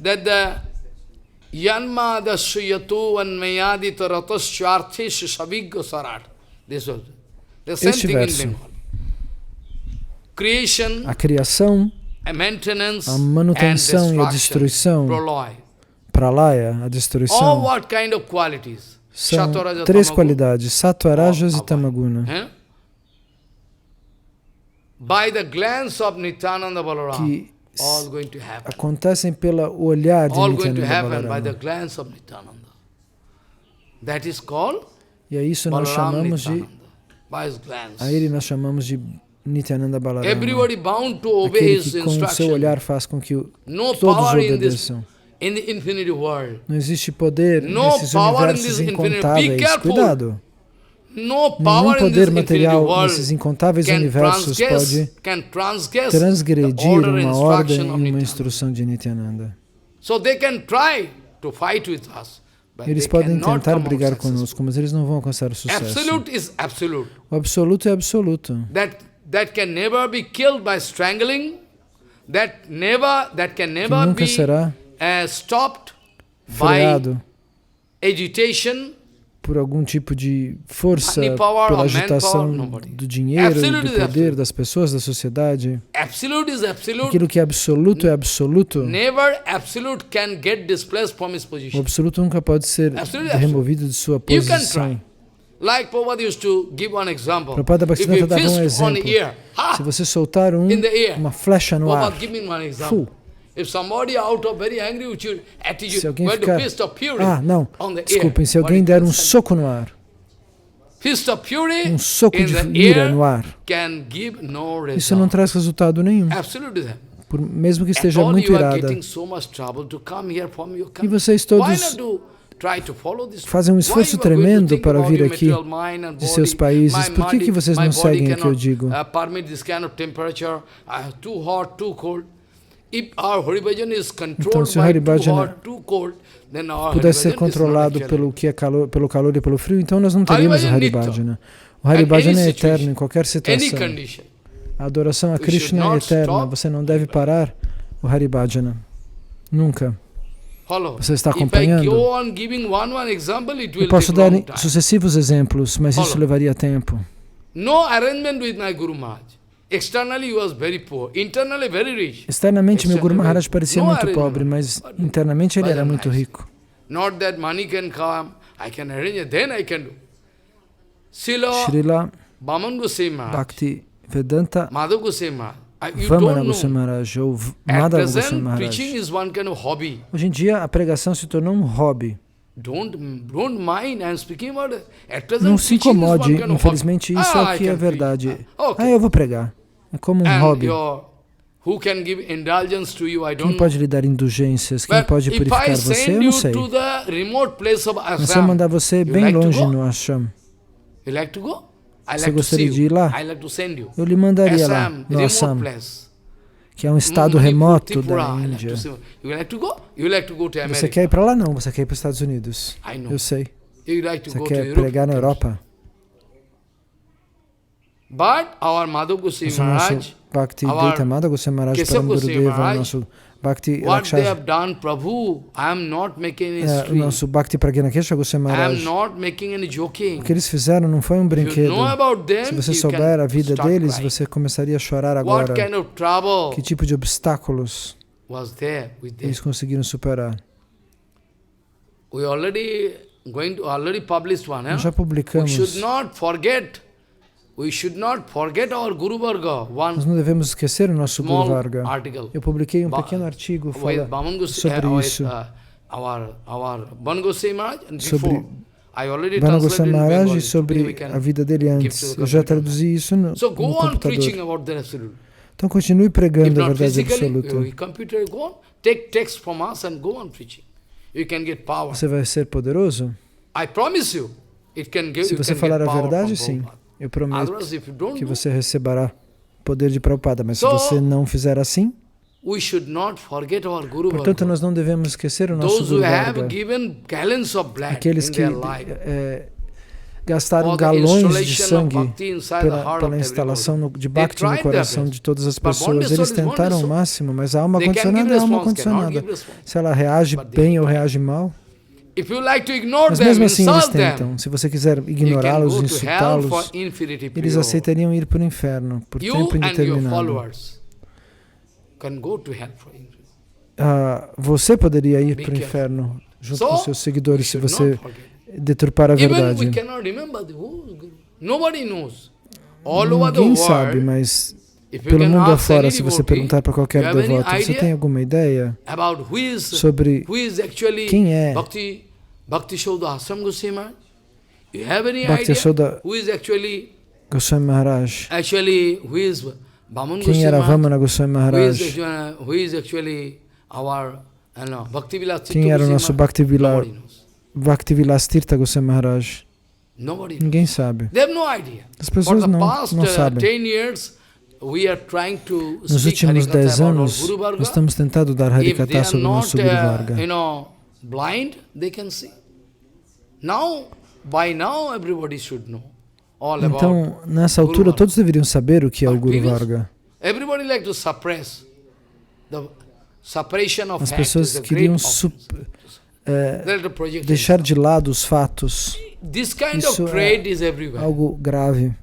este verso. A criação, a manutenção e a destruição, pralaya, a destruição, são 3 qualidades, sattva, rajas e tamaguna, que acontecem pelo olhar de Nityananda Balarama. E a isso nós chamamos de Nityananda Balarama. Aquele que com o seu olhar faz com que todos obedeçam. Não existe poder nesses universos incontáveis. Cuidado! Nenhum poder material nesses incontáveis universos pode transgredir uma ordem e uma instrução de Nityananda. Eles podem tentar brigar conosco, mas eles não vão alcançar o sucesso. O absoluto é absoluto. Que nunca será freado por algum tipo de força, pela agitação do dinheiro, do poder das pessoas, da sociedade. Aquilo que é absoluto é absoluto. O absoluto nunca pode ser removido de sua posição. Prabhupada Bhaktivedanta dava um exemplo. Se você soltar uma flecha no ar, se alguém ficar... desculpem, se alguém der um soco no ar, um soco de ira no ar, isso não traz resultado nenhum, mesmo que esteja muito irada. E vocês todos fazem um esforço tremendo para vir aqui de seus países. Por que vocês não seguem o que eu digo? Então, se o Haribhajana pudesse ser controlado pelo calor e pelo frio, então nós não teríamos o Haribhajana. O Haribhajana é eterno em qualquer situação. A adoração a Krishna é eterna. Você não deve parar o Haribhajana. Nunca. Você está acompanhando? Eu posso dar sucessivos exemplos, mas isso levaria tempo. Externamente, meu Guru Maharaj parecia muito pobre, mas internamente ele era muito rico. Srila Bhakti Vedanta Vamana Goswami Maharaj ou Madhava Goswami Maharaj. Hoje em dia a pregação se tornou um hobby. Não se incomode, infelizmente isso aqui é verdade. Eu vou pregar. É como um hobby. Quem pode lhe dar indulgências? Quem pode purificar você? Eu não sei. Mas se eu mandar você bem longe no ashram, você gostaria de ir lá? Eu lhe mandaria lá, no Assam, que é um estado remoto da Índia. Você quer ir para lá? Não, você quer ir para os Estados Unidos. Eu sei. Você quer pregar na Europa? But our Madhav Goswami Maharaj, Bhakti Deita Madhav Goswami Maharaj, Paramgurudeva, nosso Bhakti what they have done, Prabhu, I am not making any history. O nosso Bhakti Pragyana-Kesha Goswami Maharaj, I am not making any joking. O que eles fizeram não foi um brinquedo. Se você souber a vida deles, você começaria a chorar agora. What kind of trouble que tipo de obstáculos was there with them? Eles conseguiram superar? We already published one. Nós já publicamos. We should not forget our Guru Varga. Nós não devemos esquecer o nosso Guru Varga. Eu publiquei um pequeno artigo falando sobre isso. Sobre Vamana Goswami Maharaj e sobre a vida dele antes. Eu já traduzi isso no computador. Então continue pregando a verdade absoluta. Você vai ser poderoso? Se você falar a verdade, sim. Eu prometo que você receberá poder de Prabhupada, mas se você não fizer assim, portanto nós não devemos esquecer o nosso Guru Varga. Aqueles que gastaram galões de sangue pela instalação de Bhakti no coração de todas as pessoas. Eles tentaram o máximo, mas a alma condicionada é a alma condicionada. Se ela reage bem ou reage mal, mas mesmo assim eles tentam. Se você quiser ignorá-los, insultá-los, eles aceitariam ir para o inferno por tempo indeterminado. Você poderia ir para o inferno junto com seus seguidores se você deturpar a verdade. Ninguém sabe, mas pelo mundo afora, se você perguntar para qualquer devoto, você tem alguma ideia sobre quem é Bhakti Goswami Maharaj? Quem era Vamana Goswami Maharaj? Quem era o nosso Bhaktivilas Tirtha Goswami Maharaj? Ninguém sabe. As pessoas não sabem. Nos últimos 10 anos, nós estamos tentando dar Harikatha sobre o nosso Guru Varga. Então, nessa altura, todos deveriam saber o que é o Guru Varga. As pessoas queriam deixar de lado os fatos, Isso é algo grave.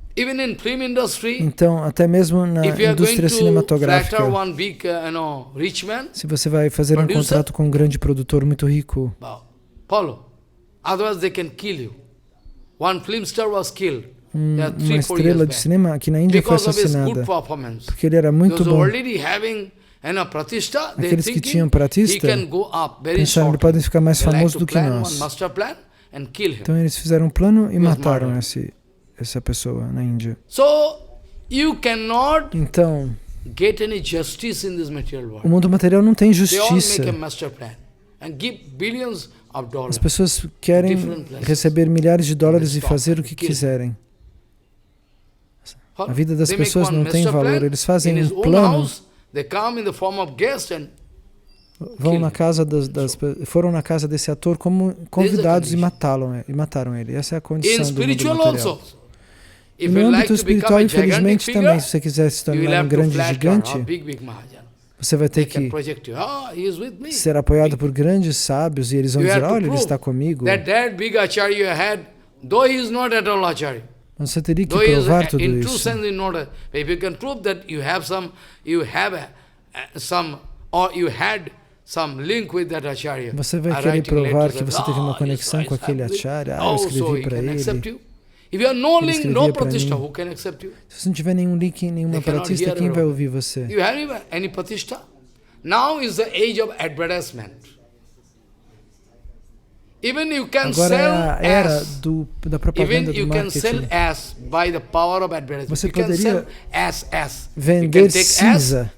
Então, até mesmo na indústria cinematográfica, se você vai fazer um contrato com um grande produtor muito rico, uma estrela de cinema aqui na Índia foi assassinada porque ele era muito bom. Aqueles que tinham pratista pensaram que podem ficar mais famosos do que nós. Então eles fizeram um plano e mataram essa pessoa na Índia. Então, o mundo material não tem justiça. As pessoas querem receber milhares de dólares e fazer o que quiserem. A vida das pessoas não tem valor. Eles fazem um plano. Foram na casa desse ator como convidados e mataram ele. Essa é a condição do mundo material. E no âmbito espiritual, infelizmente, também, se você quiser se tornar um grande gigante, você vai ter que ser apoiado por grandes sábios e eles vão dizer, olha, ele está comigo. Você teria que provar tudo isso. Você vai querer provar que você teve uma conexão com aquele acharya. Eu escrevi para ele. Ele escrevia para mim. Se você não tiver nenhum link, nenhuma pratista, quem vai ouvir você? Agora é a era da propaganda do marketing. Você poderia vender cinza.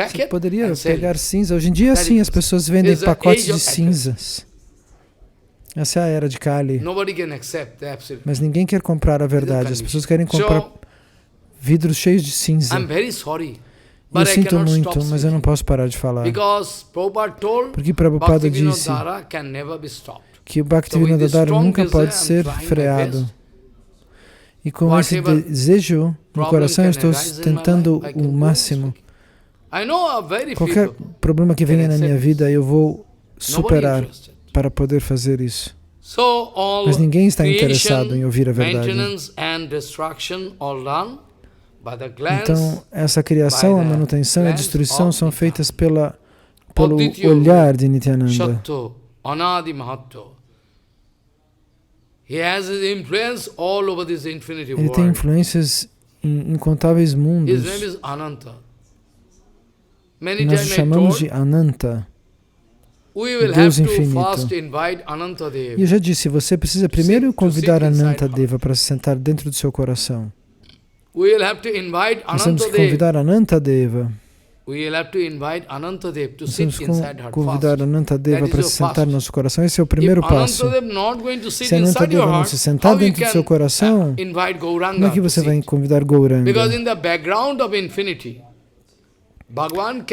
Você poderia pegar cinza. Hoje em dia, sim, as pessoas vendem pacotes de cinzas. Essa é a era de Kali. Mas ninguém quer comprar a verdade. As pessoas querem comprar vidros cheios de cinza. Eu sinto muito, mas eu não posso parar de falar. Porque Prabhupada disse que o Bhaktivinoda nunca pode ser freado. E com esse desejo no coração, eu estou tentando o máximo. Qualquer problema que venha na minha vida, eu vou superar para poder fazer isso. Mas ninguém está interessado em ouvir a verdade. Então, essa criação, a manutenção e a destruição são feitas pelo olhar de Nityananda. Ele tem influências em incontáveis mundos. Nós o chamamos de Ananta, Deus infinito. E eu já disse, você precisa primeiro convidar Anantadeva para se sentar dentro do seu coração. Nós temos que convidar Anantadeva. Nós temos que convidar Anantadeva para se sentar no nosso coração. Esse é o primeiro passo. Se Anantadeva não se sentar dentro do seu coração, como é que você vai convidar Gauranga?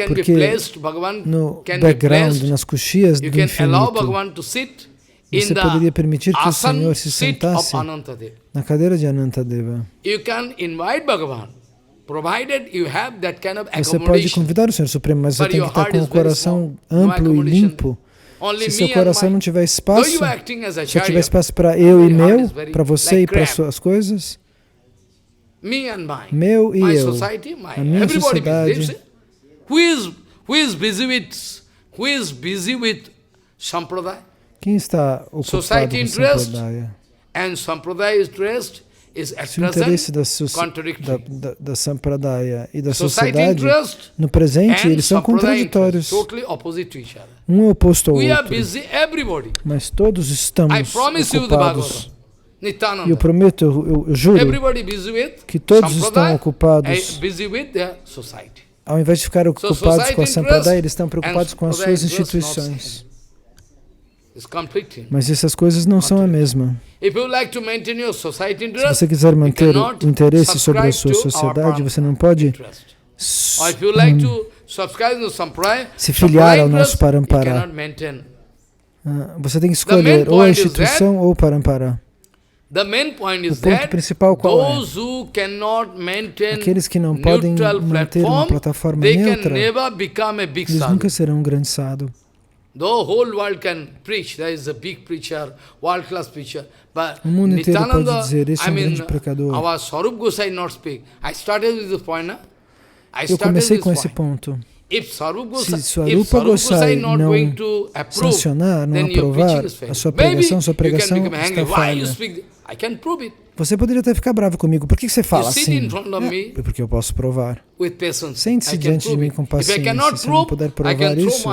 Porque no background, nas coxias do infinito, você poderia permitir que o Senhor se sentasse na cadeira de Anantadeva. Você pode convidar o Senhor Supremo, mas você tem que estar com o coração amplo e limpo. Se seu coração não tiver espaço, se tiver espaço para eu e meu, para você e para as suas coisas, meu e eu, a minha sociedade. Quem está ocupado com Sampradaya? Se o interesse da Sampradaya e da sociedade, no presente, eles são contraditórios. Um é oposto ao outro. Mas todos estamos ocupados. E eu prometo, eu juro, que todos estão ocupados. Ao invés de ficar ocupados com a Sampradaya, eles estão preocupados com as suas instituições. Mas essas coisas não são a mesma. Se você quiser manter o interesse sobre a sua sociedade, você não pode se filiar ao nosso Parampara. Você tem que escolher ou a instituição ou o Parampara. O ponto principal qual é? Aqueles que não podem manter uma plataforma neutra, eles nunca serão um grande sadhu. The whole world can preach. There is a big preacher, world-class preacher. But O mundo inteiro pode Nityananda, dizer, esse é um grande pecador. our Swarup Gosai not speak. I started with this point, né? Eu comecei com esse ponto. Se Swarupa Gosai não sancionar, não aprovar, a sua pregação está falha. Você poderia até ficar bravo comigo. Por que você fala assim? Porque eu posso provar. Sente-se diante de mim com paciência. Se eu não puder provar isso,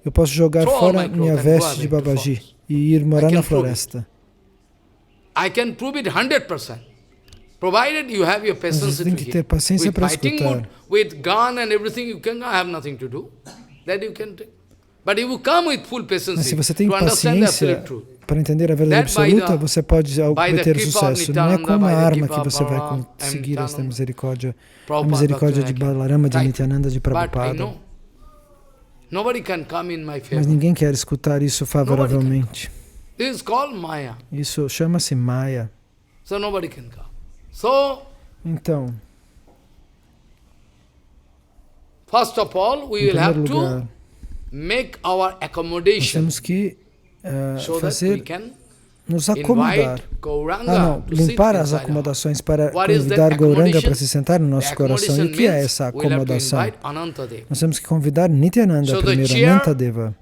eu posso jogar fora minha veste de Babaji e ir morar na floresta. Provided you have your patience Você tem que ter paciência para escutar. With gun and everything, you cannot have nothing to do. That you can take. But if you come with full patience, mas se você tem paciência para entender a verdade absoluta, você pode obter sucesso. Não é com uma arma que você vai conseguir esta misericórdia. A misericórdia de Balarama, de Nityananda, de Prabhupada. Mas ninguém quer escutar isso favoravelmente. Isso chama-se Maya. So nobody can come. Então, first of all, we will have to make our accommodation. Nós temos que nos acomodar. Limpar as acomodações para convidar Gauranga para se sentar no nosso coração. E o que é essa acomodação? Nós temos que convidar Nityananda primeiro, Anantadeva,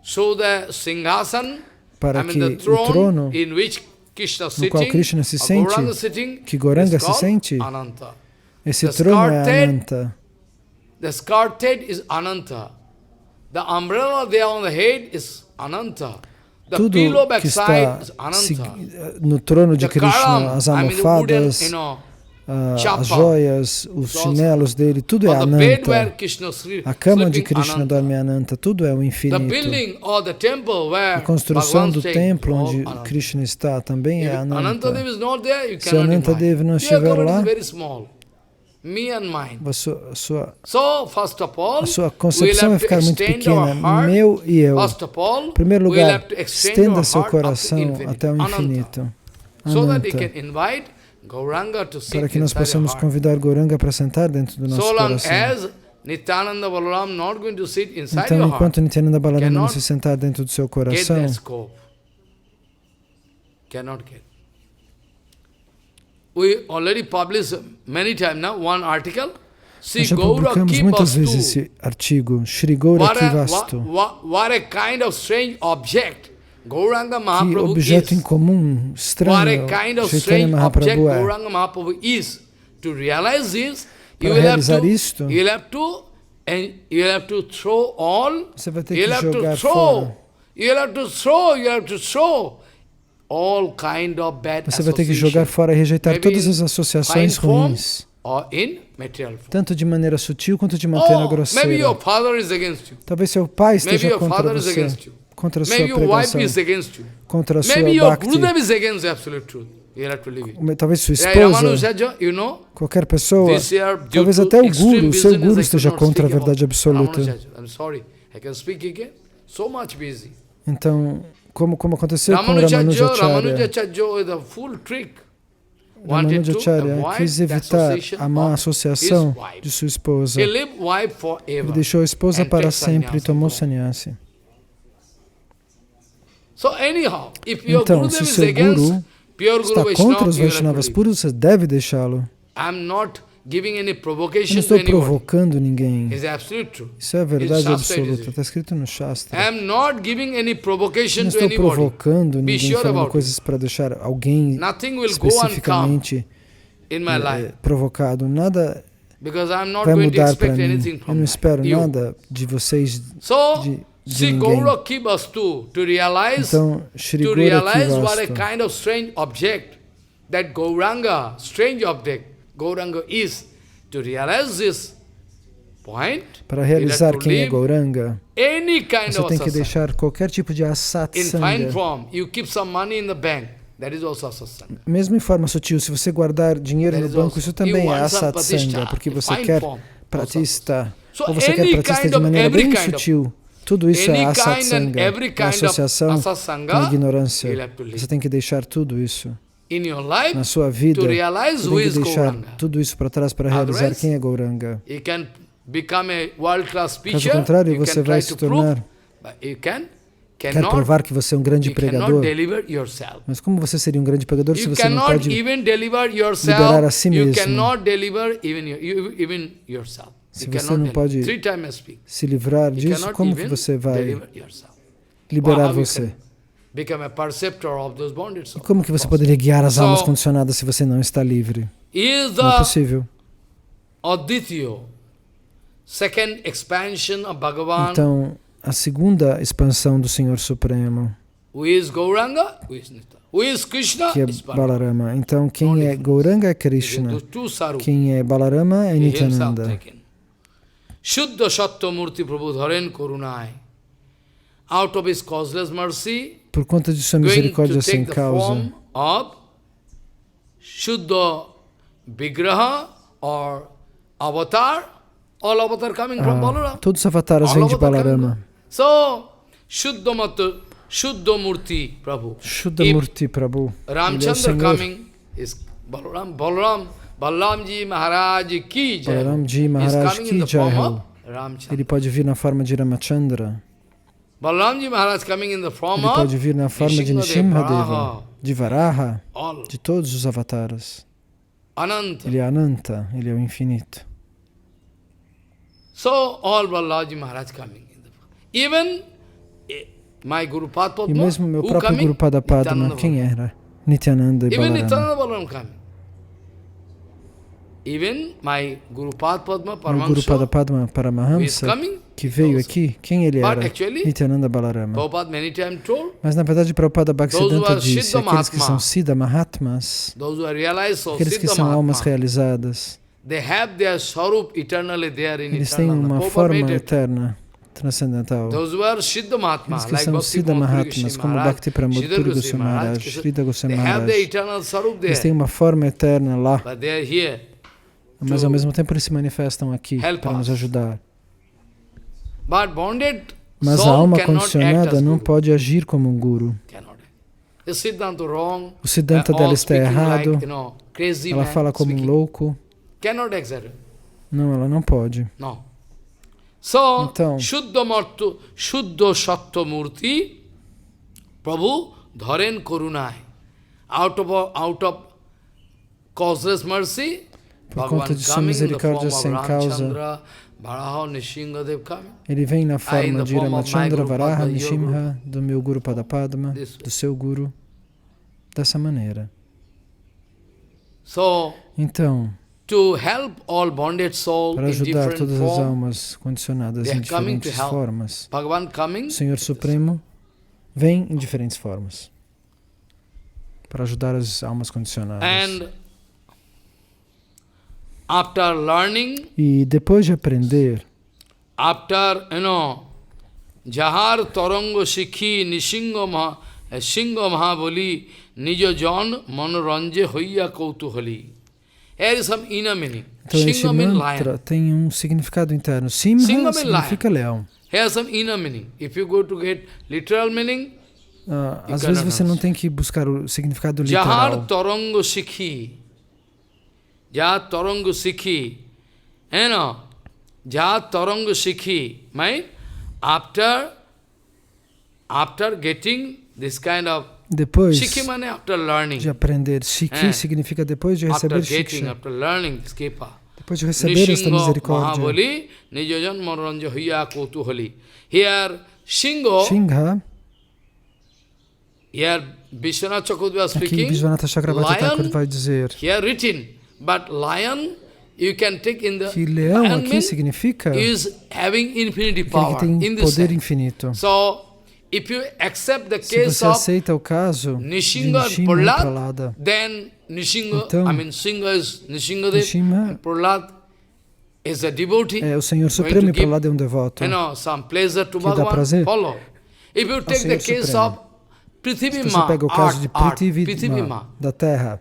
para que o trono no qual Krishna se sente, que Gauranga se sente, esse trono é Ananta. The scarlet is Ananta. The umbrella there on the head is Ananta. The tudo pillow que está no trono de Krishna, as almofadas, as joias, os chinelos dele, tudo é Ananta. A cama de Krishna dorme Ananta, tudo é o infinito. A construção do templo onde Krishna está também é Ananta. Se Anantadeva não estiver lá, a sua concepção vai ficar muito pequena, meu e eu. Em primeiro lugar, estenda seu coração até o infinito, Ananta, para que nós possamos convidar Gauranga para sentar dentro do nosso coração. Então, enquanto Nityananda Balarama não se sentar dentro do seu coração, we already published many times now one article. Nós já publicamos muitas vezes esse artigo, Shri Gaura Kivastu. What a kind of strange object Gauranga Que Mahaprabhu objeto is. incomum, What a estranho, kind of Chaitanya strange object Mahaprabhu é. Gauranga Mahaprabhu is. To realize this, Para realizar isto, you'll have to throw all. Você vai ter que jogar fora. You'll have to throw all kind of bad Você vai ter que jogar fora e rejeitar todas as associações ruins, tanto de maneira sutil quanto de maneira grosseira. Talvez seu pai esteja contra você, contra a sua pregação, contra a sua Bhakti. Talvez sua esposa, qualquer pessoa, talvez até o guru, seu guru esteja contra a verdade absoluta. Então, como aconteceu com Ramanujacharya. Ramanujacharya quis evitar a má associação de sua esposa. Ele deixou a esposa para sempre e tomou sannyasi. Então, se seu guru está contra os Vaishnavas puros, você deve deixá-lo. Eu não estou provocando ninguém. Isso é a verdade absoluta. Está escrito no Shastra. Eu não estou provocando ninguém, falando coisas para deixar alguém especificamente provocado. Nada vai mudar para mim. Eu não espero nada de vocês, de ninguém. Então, Shri Gaura Kivastu. Gauranga is. To realize this point, para realizar quem é Gauranga, você tem que deixar qualquer tipo de asatsanga. Mesmo em forma sutil, se você guardar dinheiro no banco, isso também é asatsanga, porque você quer pratista, ou você quer pratista de maneira bem sutil. Tudo isso é asatsanga, uma associação com a ignorância. Você tem que deixar tudo isso. Na sua vida, você tem que deixar tudo isso para trás para realizar quem é Gauranga. Caso contrário, você vai se tornar quer provar que você é um grande pregador, mas como você seria um grande pregador se você não pode liberar a si mesmo? Se você não pode se livrar disso, como que você vai liberar você? E como que você poderia guiar as almas condicionadas se você não está livre? Não é possível. Então, a segunda expansão do Senhor Supremo, que é Balarama. Então, quem é Gauranga é Krishna, quem é Balarama é Nityananda. Shuddha Sattva Murti Prabhu Dharen Karunai. Out of his causeless mercy, por conta de sua misericórdia sem causa, Shuddha Vigraha or Avatar, all avatar coming from Balarama. Todos os avataras vêm de Balarama. So, Shuddha Murti Prabhu. Shuddha Murti Prabhu. Ramchandra coming is Balaram. Balaramji Maharaj ki jai. Balaramji Maharaj ki jai. Ele pode vir na forma de Ramachandra. Balaramji Maharaj coming in the form Ele pode vir na forma de Nrsimhadeva, de Varaha, de todos os avataras. Ele é Ananta, ele é o infinito. So all Balaramji Maharaj coming in the form. Even my Guru Padma, e mesmo meu próprio Guru Padma, quem era? Nityananda e Even Balarama. Nityananda Balaram coming. Even my Guru Padma Paramahamsa, que veio aqui, quem ele era? Nityananda Balarama. Mas na verdade Prabhupada Bhaktisiddhanta disse, aqueles que são Siddha Mahatmas, aqueles que são almas realizadas, eles têm uma forma eterna, transcendental. Aqueles que são Siddha Mahatmas, como Bhakti Pramod Puri Goswami Maharaj, Srila Goswami Maharaj, eles têm uma forma eterna lá, mas ao mesmo tempo eles se manifestam aqui para nos ajudar. Mas a alma condicionada não pode agir como um guru. O Siddhanta dela está errado, ela fala como um louco. Não, ela não pode. Então, Shuddha Sattva Murti Prabhu Dharen Karunai. Out of causeless mercy, por conta de sua misericórdia sem causa, ele vem na forma de Ramachandra, Varaha, Nrsimha, do meu Guru Padma, do seu Guru, dessa maneira. Então, para ajudar todas as almas condicionadas em diferentes formas, o Senhor Supremo vem em diferentes formas para ajudar as almas condicionadas. E depois de aprender, Jahar Tarango Shikhi Nishingo Mahabali Nijo Jan Manoranje Hoya Kautuhali. Here is some inner meaning. Então esse mantra tem um significado interno. Simha significa leão. Here is some inner meaning. If you go to get literal meaning, às vezes você não tem que buscar o significado literal. Jahar Tarango Shikhi. Jat Tarango Sikhi, Jat Tarango Sikhi, right? After getting this kind of depois Sikhi means after learning. De aprender, Sikhi significa depois de receber Shiksha. After learning this Kripa. Depois de receber esta misericórdia. Mahabali, Nijojan Manoranja Hiya Kautuhali. Here, Shingha, here Vishwanath Chakravarti was speaking. Aqui Vishwanath Chakravarti Thakur vai dizer. Here written. But lion, you can take in the que leão aqui significa is having infinity power que tem poder infinito. So, if you accept the Se case você aceita o caso de Nrsimha e Prahlada, then Nrsimha, então, Nrsimha Prahlad is a devotee. O Senhor Supremo e Prahlada é um devoto. Some pleasure to que dá prazer follow. If you take the case Supremo. Se você pega o caso de Prithivima, da terra,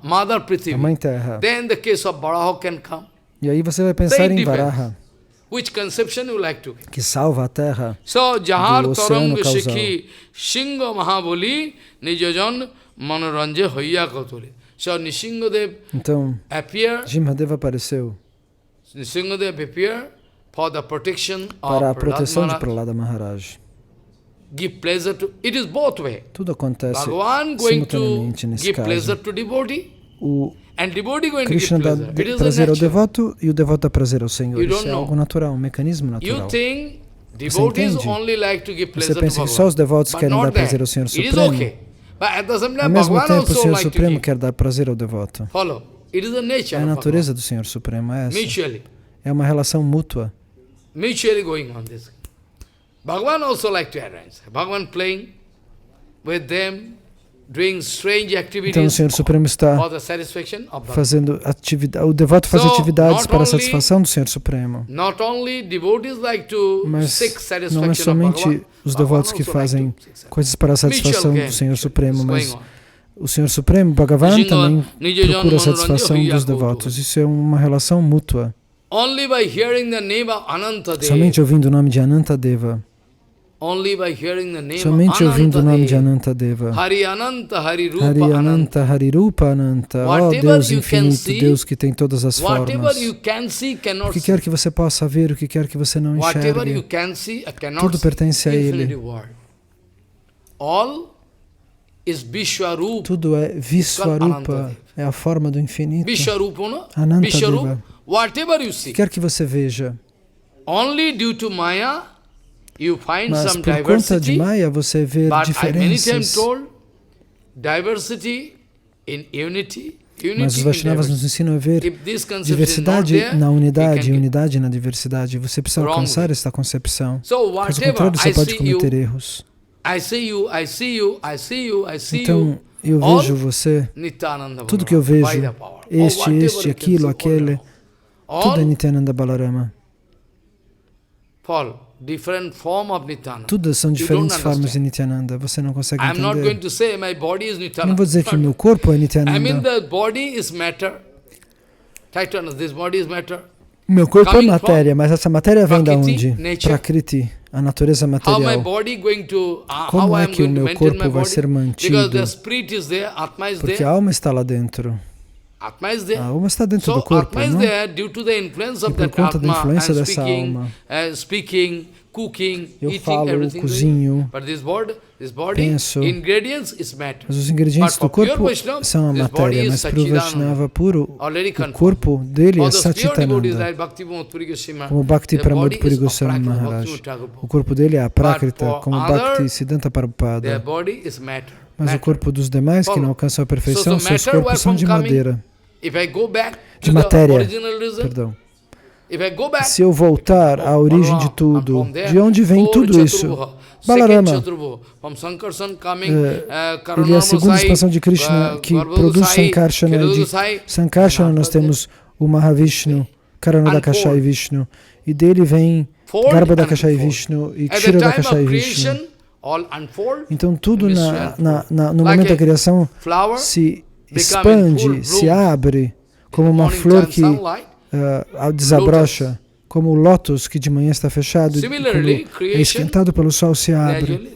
Mother Prithvi, a mãe terra, then the case of Varaha can come. E aí você vai pensar em Varaha, which conception you like to get. Que salva a terra Jahar do oceano Tarango causal. Shikhi Shingo Mahabali Nijojan Manoranje Hoya Kauturi. So Nishingadev appear, Jimhadev apareceu Nishingadev appear for the protection para of a proteção de Prahlada Prahlada Maharaj. give pleasure to... It is both way. Tudo acontece Bhagavan going simultaneamente to nesse give caso. pleasure to devotee, and devotee going Krishna to dá give pleasure. It is prazer ao natural. devoto e o devoto dá prazer ao Senhor. You don't Isso é know. algo natural, um mecanismo natural. You think Você devotees entende? only like to give pleasure Você to pensa que só os Bhagavan. devotos But querem dar not prazer that. ao Senhor It is Supremo. okay. But at the same time, Ao mesmo Bhagavan tempo, o also Senhor like to Supremo give. quer dar prazer ao devoto. Follow. It is the nature É a of natureza Bhagavan. do Senhor Supremo, é essa. Mutually. É uma relação mútua. Mutually going on this. Bhagavan also like to arrange. Bhagavan playing with them, doing strange activities Então o Senhor Supremo está for the satisfaction of Bhagavan. fazendo atividade, o devoto faz atividades para a satisfação do Senhor Supremo. Not only devotees like to Mas seek não é satisfaction of somente Bhagavan, os devotos que fazem coisas para a satisfação do Senhor Supremo, mas o Senhor Supremo, Bhagavan, também procura a satisfação dos devotos. Isso é uma relação mútua. Only by hearing the name of Anantadeva. Somente ouvindo o nome de Anantadeva. Only by hearing the name Somente of ouvindo o nome de Anantadeva. Anantadeva. Hari Ananta, Hari Rupa Hari Ananta. Ananta, Hari Rupa Ananta. Ó Deus infinito, Deus que tem todas as Whatever formas. you can see, O cannot que see. quer que você possa ver, o que quer que você não Whatever you enxergue, can see, cannot tudo see. pertence a Infinity Ele. world. All is Vishwarupa. Tudo é Viswarupa, é a forma do infinito. Vishwarupa, no? Anantadeva. Vishwarupa. Whatever you O see. que quer que você veja, Only due to Maya, you find mas some por conta de diversity. Maya você vê But I many times diferenças. told, diversity in unity. Mas os Vaishnavas nos ensinam a ver If this concept is not diversidade there, na we unidade can e unidade na diversidade. Você precisa Wrong alcançar way. esta concepção. So Caso whatever contrário, você I pode see cometer you, erros. I see you, I see you, I see you, I see Então, you. eu All vejo você, Nityananda tudo que eu Bhagavan, vejo, by the power. este, Whatever este, you can aquilo, see, aquele, all tudo é Nityananda Balarama. fall, different form of Nityananda. Tudo são You diferentes don't formas de understand. Nityananda. Você não consegue I'm not going entender. to say my body is Nityananda. Não vou dizer que meu corpo é I mean Nityananda. the body is matter. Chaitanya, this body is matter. Meu corpo é coming matéria, mas essa matéria vem da Prakriti, onde? nature. Prakriti, a natureza How my material. body going to, Como how I é am que o going to meu maintain my corpo vai body? ser mantido? Because the spirit is there, Atma is Porque there. a alma está lá dentro. Atma is there. A alma está dentro So do corpo, Atma is não? there due to the influence E of por that conta da Atma. influência I'm dessa alma. speaking, cooking, Eu eating, falo, everything. cozinho, But this body, penso. ingredients is matter. Mas os ingredientes But do for pure corpo Vaishnava, são a this body matéria, is mas para o Satchidananda. Vaishnava puro, Already o confirmed. corpo dele For é those pure devotees Satchitananda. like Bhakti Puri Goswami, Como Bhakti their Pramod body Puri is Goswami Aprakita, Maharaj. Bhakti Thakur. O corpo dele é a Prakrita, for como other, Bhakti Siddhanta Their Prabhupada. body is matter. Mas o Matter. corpo dos demais que não alcançam a perfeição, So seus matter corpos where são from de coming? madeira, If I go back de to the matéria. original reason, Perdão. if I go back, Se eu voltar à origem de tudo, de onde vem tudo isso? Balarama, ele é a segunda expansão de Krishna que produz Sankarshana. De Sankarshana nós temos o Mahavishnu, Karanodakashai Vishnu, e dele vem Garbhodakashai Vishnu e Kshirodakashai Vishnu. Então tudo no momento da criação se expande, se abre, como uma flor que desabrocha, como o lótus que de manhã está fechado e quando é esquentado pelo sol se abre.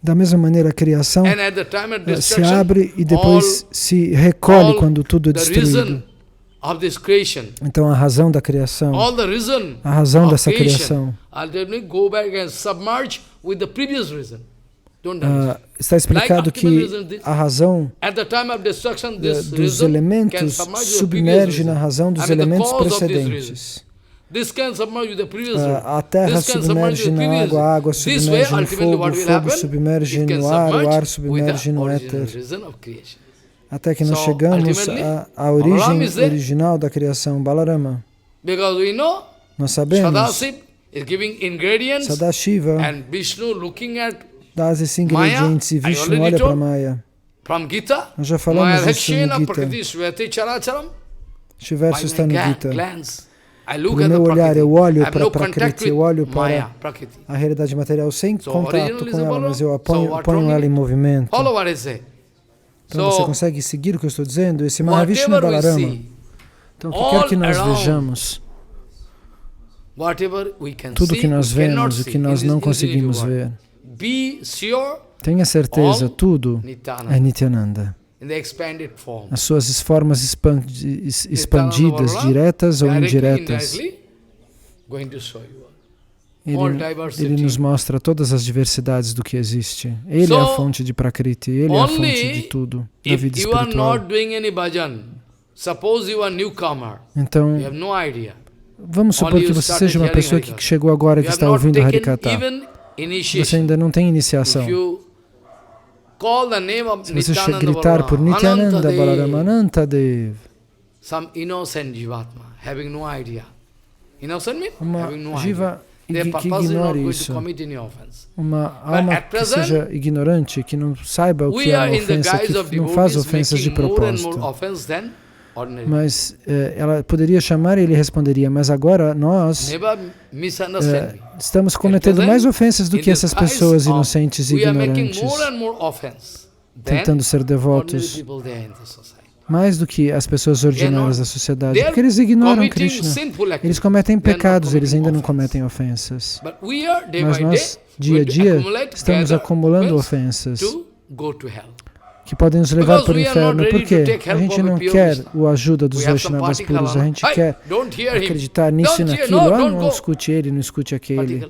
Da mesma maneira a criação se abre e depois se recolhe quando tudo é destruído. Então a razão da criação, a razão dessa criação, está explicado que a razão dos elementos submerge na razão dos elementos precedentes. A terra submerge na água, a água submerge no fogo, o fogo submerge no ar, o ar submerge no éter. Até que nós chegamos à origem original da criação, Balarama. Nós sabemos, Sadashiva dá esses ingredientes e Vishnu olha para Maya. Nós já falamos isso no Gita. Este verso está no Gita. Pelo meu olhar, eu olho para a Prakriti, eu olho para a realidade material sem contato com ela, mas eu ponho ela em movimento. Então você consegue seguir o que eu estou dizendo? Esse Mahavishnu é Balarama. Então o que quer que nós vejamos, tudo que nós vemos e que nós não conseguimos ver, tenha certeza, tudo é Nityananda. As suas formas expandidas, diretas ou indiretas. Ele nos mostra todas as diversidades do que existe. Ele é a fonte de Prakriti, ele é a fonte de tudo, da vida espiritual. Então, vamos supor que você seja uma pessoa que chegou agora, que está ouvindo Harikatha. Você ainda não tem iniciação. Se você gritar por Nityananda Balaramananta Dev, uma jiva que ignore isso, uma alma que seja ignorante, que não saiba o que é a ofensa, que não faz ofensas de propósito. Mas ela poderia chamar e ele responderia, mas agora nós estamos cometendo mais ofensas do que essas pessoas inocentes e ignorantes, tentando ser devotos, mais do que as pessoas ordinárias da sociedade, porque eles ignoram Krishna. Eles cometem pecados, eles ainda não cometem ofensas. Mas nós, dia a dia, estamos acumulando ofensas que podem nos levar para o inferno. Por quê? A gente não quer a ajuda dos Vaishnavas puros, a gente quer acreditar nisso e naquilo. Não escute ele, não escute aquele.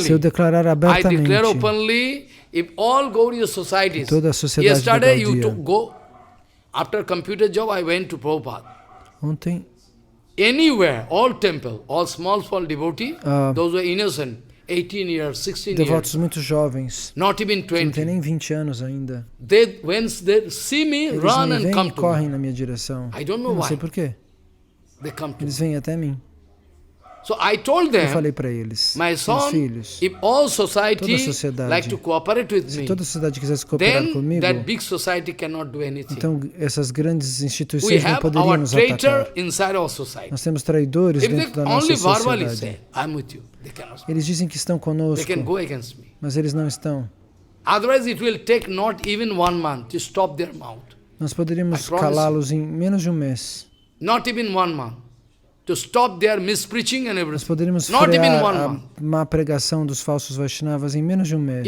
Se eu declarar abertamente, toda a sociedade da Gaudiya, ontem, anywhere, all temple, all small devotees, those who are innocent, 18 years, 16 devotos years, muito jovens, not even 20, não tem nem 20 anos ainda. When they see me, eles run and come to correm me. Na minha direção. I don't know não why. sei porquê. Eles vêm até mim. So I told them, eu falei para eles, my son, meus filhos, if all society toda a sociedade, like to cooperate with se me, toda a sociedade quisesse cooperar then comigo, that big society cannot do anything. Então essas grandes We instituições não have poderiam our nos traitor atacar. inside our society. Nós temos traidores If dentro they da nossa only verbally sociedade. say, I'm with you, they cannot. Eles dizem que estão They conosco, can go against me. mas eles não estão. Otherwise, it will take not even 1 month to stop their mouth. Nós poderíamos calá-los em menos de um mês. Not even 1 month. To stop their mispreaching and Nós everything. poderíamos Not even frear 1 a month. má pregação dos falsos Vaishnavas em menos de um mês.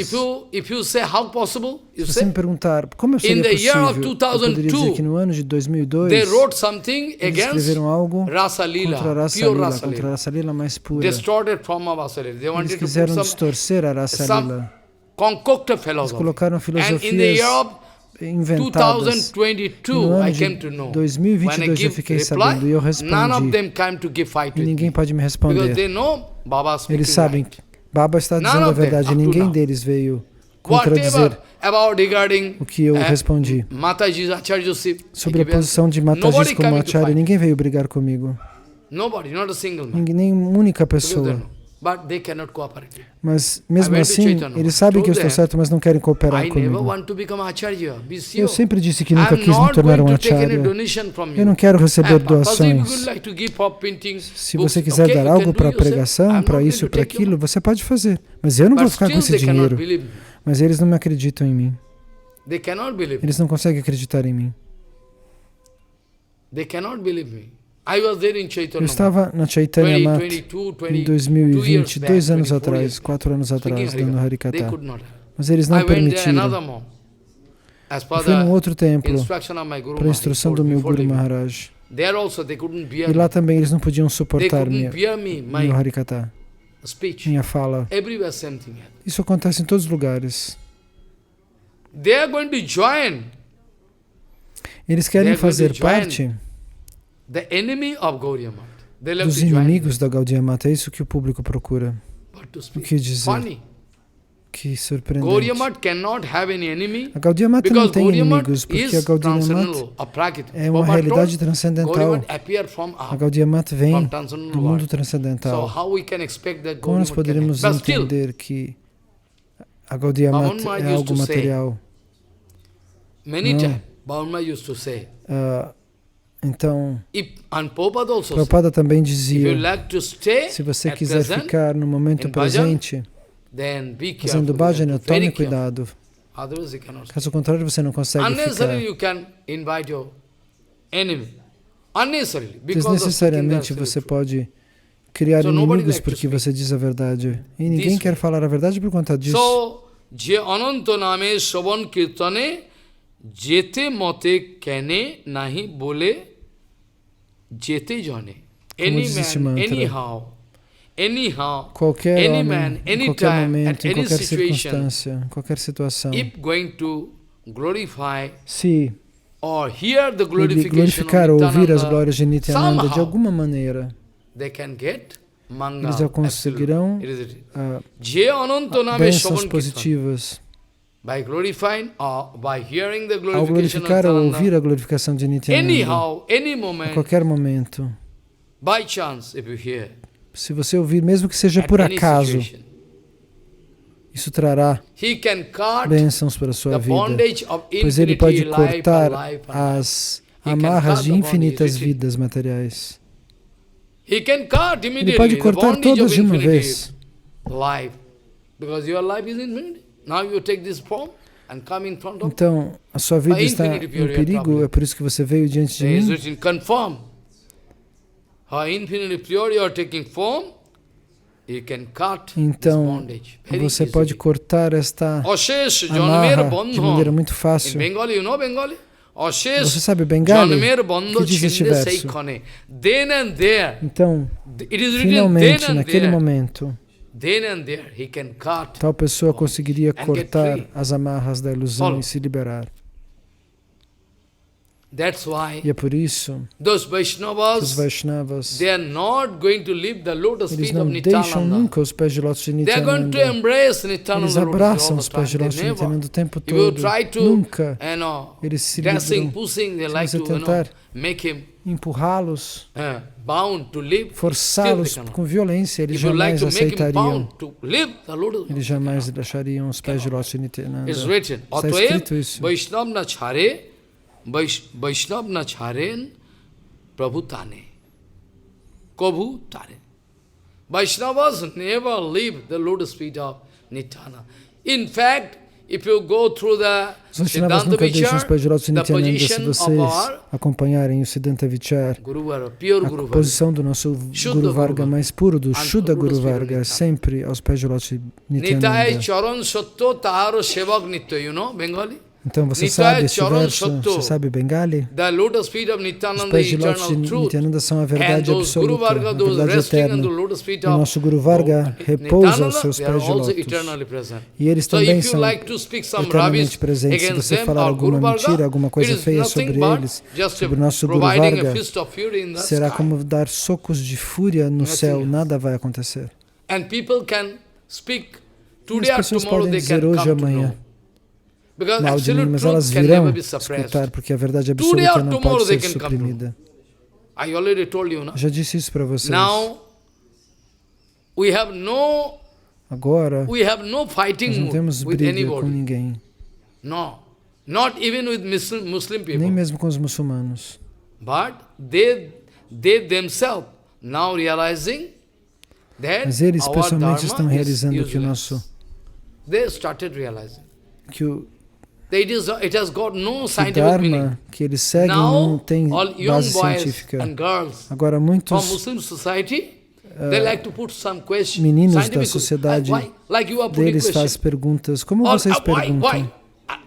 If you say how possible, you Se você say, me perguntar como seria in the year of possível, eu poderia dizer que no ano de 2002 they wrote something eles against escreveram algo Rasa Lila, contra a Rasa pure Lila, Rasa contra a Lila. Rasa Lila mais pura. Distorted form of Rasa Lila. They Eles wanted to put quiseram some distorcer a Rasa Lila. concocted Eles philosophy. colocaram And in the filosofias year of inventadas. 2022, No ano I de came to know. 2022 eu fiquei sabendo e eu None of respondi. them came to give fight E with ninguém me. pode me Because responder. they know Baba speaking Eles sabem right. que Baba está dizendo a verdade. Ninguém deles veio contradizer Whatever about regarding o que eu respondi. Mataji's Acharya-ship, Sobre a posição de Mataji's como Acharya, ninguém veio brigar comigo. Nobody, not a single man. Nem única pessoa. But they cannot cooperate. Mas mesmo assim, eles sabem que eu estou certo, mas não querem cooperar I never comigo. want to become Acharya. Be sure. Eu sempre disse que nunca I'm quis me not tornar going um to take any Acharya. donation from Eu you. não quero receber Possibly you doações. would like to give for printing Se books, você quiser okay, dar you can algo do para yourself. pregação, I'm para not isso, going to para take your aquilo, money. você pode fazer. Mas eu não vou But ficar com still esse they cannot dinheiro. believe me. Mas eles não me acreditam em mim. They cannot believe me. Eles não conseguem acreditar em mim. They cannot believe me. I was there in Eu Chaitanya. estava na Chaitanya Mat em 2020, 2 anos atrás, 4 anos atrás, dando They Harikatha. could not have. Mas eles I não went there permitiram. another month. As per Eu fui num the outro templo, instruction of my Guru para a instrução do meu Guru Maharaj. Maharaj. There also they couldn't bear E lá me. também eles não podiam They suportar couldn't bear me, meu my Harikatha, speech. minha fala. Everywhere same thing. Isso acontece em todos os lugares. They are going to join Eles querem fazer parte the enemy of Gaudiya Math. They love dos to join inimigos da Gaudiya Mata. É isso que o público procura. But to O speak que dizer? funny. Que Gaudiya surpreendente. Math cannot have any enemy A Gaudiya Mata não because tem Gaudiya Math inimigos, porque a is Gaudiya transcendental, Mata a Prakriti. é uma Prabhupada realidade told, transcendental. Gaudiya Math appear from A up, Gaudiya Mata vem from transcendental do mundo world. So transcendental. how we can expect that Como Gaudiya nós Math can poderíamos have? But still, entender que a Gaudiya Bhavan Mata Maharaj é used algo to say, material? many Não. times, Bhavan Maharaj used to say, Então, and Prabhupada also said, Prabhupada também if you dizia, like to stay se você at quiser present, ficar no momento in bhajan, presente, then be careful. fazendo You bhajana, have to be very tome careful. cuidado. Otherwise you cannot stay. Caso contrário, você não consegue Unnecessarily ficar. you can invite your enemy. Unnecessarily. Because of Desnecessariamente speaking você the pode criar So nobody inimigos like to porque speak. você diz a verdade. E ninguém This quer falar a verdade por conta disso. So, je ananta name shravan kirtane jete mote kene nahi bole Jete jane. Como diz este mantra, anyhow, qualquer any homem, man, em any qualquer time, momento, at em any qualquer situation, circunstância, em qualquer situação, if going to glorify se or hear the ele glorification glorificar ou of ouvir as Nityananda, glórias de Nityananda, de somehow alguma maneira, they can get eles manga, já conseguirão bênçãos positivas. by glorifying or by hearing the Ao glorification glorificar ou of ouvir a glorificação de Nityananda, anyhow, any a moment, qualquer momento, by chance, if you hear, se você ouvir, mesmo que seja at por any acaso, situation, isso trará he can cut bênçãos para a sua the vida, bondage of pois ele pode infinity, life cortar and life and as He can amarras cut de the infinitas bondage. vidas materiais. He can cut Ele immediately pode the cortar bondage todas of de uma infinity vez, life, because your life is infinity. Now you take this form and come in front of então a sua vida By está em infinity pure perigo, problem. é por isso que você veio diante de There is mim. written, confirm. How infinitely pure you are taking form, you can cut this Então bondage very você pode easily. cortar esta Ashesh amarra janmer de maneira bandho. muito In fácil. Bengali, you know Bengali? Você Ashesh sabe Bengali? janmer O bandho que diz este chinde verso? seikhane. Then and there, Então, it is written finalmente, then and naquele there. momento, Then and there, he can cut. tal pessoa conseguiria get cortar free. as amarras da ilusão Follow. e se liberar. That's why E é por isso those que os Vaishnavas, Vaishnavas, they are not going to leave the lotus eles feet of não deixam Nityananda. nunca os pés de lótus de They are going to Nityananda. embrace Eles Nityananda lotus abraçam all os the pés de time. lótus They de never. Nityananda o tempo If you todo. try to, Nunca eles se dressing, livram. pushing, they Se like você to, tentar make him empurrá-los, bound to live, still forçá-los they cannot. com violência, eles If you like jamais to make him aceitariam. bound to live the lotus, Eles jamais deixariam os pés de lótus de Nityananda. it's written. Está Atvaev escrito isso. Vaishnav na chhare, Vaishnav na chharen, Prabhu tane. Kabhu tare. Vaishnavas never leave the lotus feet of Nityananda. In fact, if you go through the Os Vaishnavas Siddhanta nunca deixam os pés de Vichar, lótus de the Nityananda. Se position of vocês our acompanharem o Siddhanta Vichar, Guru Varga, pure a Guru Varga, posição do nosso Shuddha Guru Varga Guru Varga, mais puro, do and Shuddha Guru Lotus feet of Varga, Nityananda. sempre aos pés de lótus de Nitai Nityananda. Charan Satto Taharo Sevak Nitya, you know, Bengali? Então você Nitai sabe este Charan verso? Satto. Você sabe Bengali? The lotus feet of Os Nityananda, pés the de lótus de eternal truth. Nityananda são a And verdade those Guru absoluta, Varga, a those verdade resting on the eterna. lotus feet E o of nosso Guru Varga repousa aos Nityananda, seus they are pés de also lótus. eternally present. E eles So também if you são like to speak some eternamente rubbish presentes. Se against você them falar or alguma Guru Varga, mentira, alguma it coisa is feia nothing sobre but eles, just sobre o nosso Guru providing a Varga, fist of fury in the será sky. como dar socos de fúria no Nothing céu, else. nada vai acontecer. And people can speak E today as or pessoas tomorrow, podem they can dizer hoje come ou to amanhã know. Because mal de mim, absolute mas truth elas can virão never be suppressed. escutar, porque a verdade Today absoluta or não tomorrow pode they ser can come to know. suprimida. I already told you, no? Já disse isso para vocês. Now, we have no Agora, fighting nós não mood temos with briga com anybody. ninguém, No. Not even with Muslim people. nem mesmo com os muçulmanos. But they themselves now realizing that Mas eles our pessoalmente dharma estão is realizando que o useless. nosso They started realizing que o that it has got no que o scientific meaning. Dharma que eles seguem não Now, tem all young base boys científica. and girls Agora from muitos Muslim society, they like to put some question. meninos da scientific sociedade why? Like you are putting deles question. fazem perguntas. Como All- vocês why? perguntam?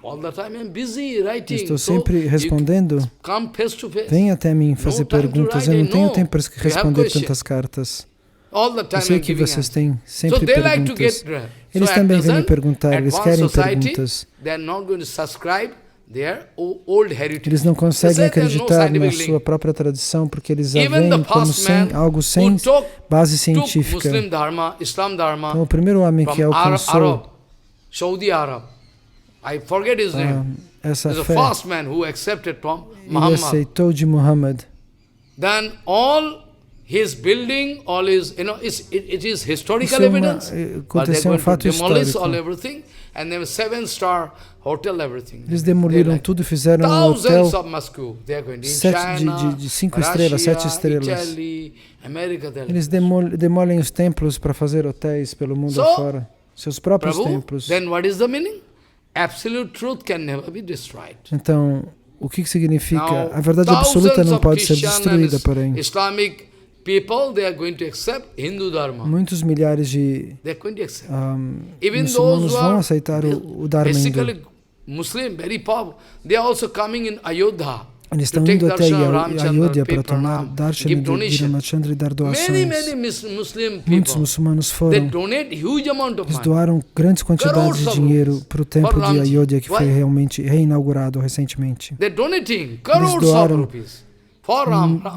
All the time I'm busy writing. Estou so sempre you respondendo. come face to face. Vem até mim fazer No time to perguntas. write, Eu I não tenho know. tempo para You have responder question. tantas cartas. All the Eu time sei I'm que giving vocês answer. têm So sempre they like to perguntas. get Eles so também at vêm me present, perguntar, eles advanced querem society, perguntas. they are not going to subscribe their old heritage. Eles não conseguem They say there's no acreditar na scientific sua link. própria tradição porque eles a Even the veem como first sem man algo sem who took base Muslim científica. Dharma, Islam Dharma, Então, o primeiro homem from que Arab, alcançou Saudi Arab, I forget his name. essa He's the fé first man who accepted from e Muhammad. aceitou de Muhammad. Then all his building, all his, it is historical Isso é uma- evidence. But they're aconteceu going to fato demolish all histórico. everything, and then 7-star hotel, everything. Eles demoliram They like tudo, fizeram um thousands hotel of Moscow. They are going to in sete- China, de 5 Russia, estrelas, 7 estrelas. Italy, America. they're Eles like- demolem os templos para fazer hotéis pelo mundo So, afora. Seus próprios Prabhu, templos. then what is the meaning? Absolute truth can never be destroyed. Então, o que significa? Now, A verdade absoluta thousands não of pode ser Christian destruída, and porém. Islamic people, they are going to accept Hindu Dharma. Muitos milhares de They are going to accept. muçulmanos those who vão are aceitar o Dharma hindu. basically Muslim, very powerful, they are also coming in Ayodhya. Eles estão indo até Ayodhya para tomar darshan de Ramachandra e dar doações. Muitos muçulmanos foram. Eles doaram grandes quantidades de dinheiro para o templo de Ayodhya, que foi realmente reinaugurado recentemente. Eles doaram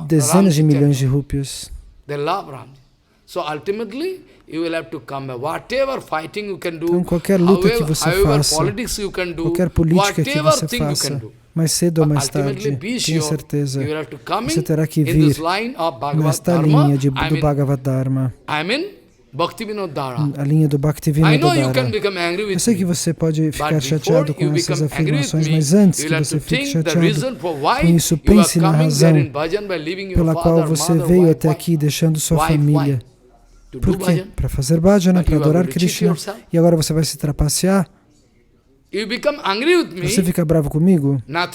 dezenas de milhões de rúpias. Então, qualquer luta que você faça, qualquer política que você faça, mais cedo ou mais tarde, tenha certeza, você terá que vir nesta linha do Bhagavata, a linha do Bhakti Eu sei que você pode ficar chateado com essas afirmações, mas antes que você fique chateado com isso, pense na razão pela qual você veio até aqui, deixando sua família. Por quê? Para fazer bhajana, para adorar Krishna, e agora você vai se trapacear? Você fica bravo comigo? Nada.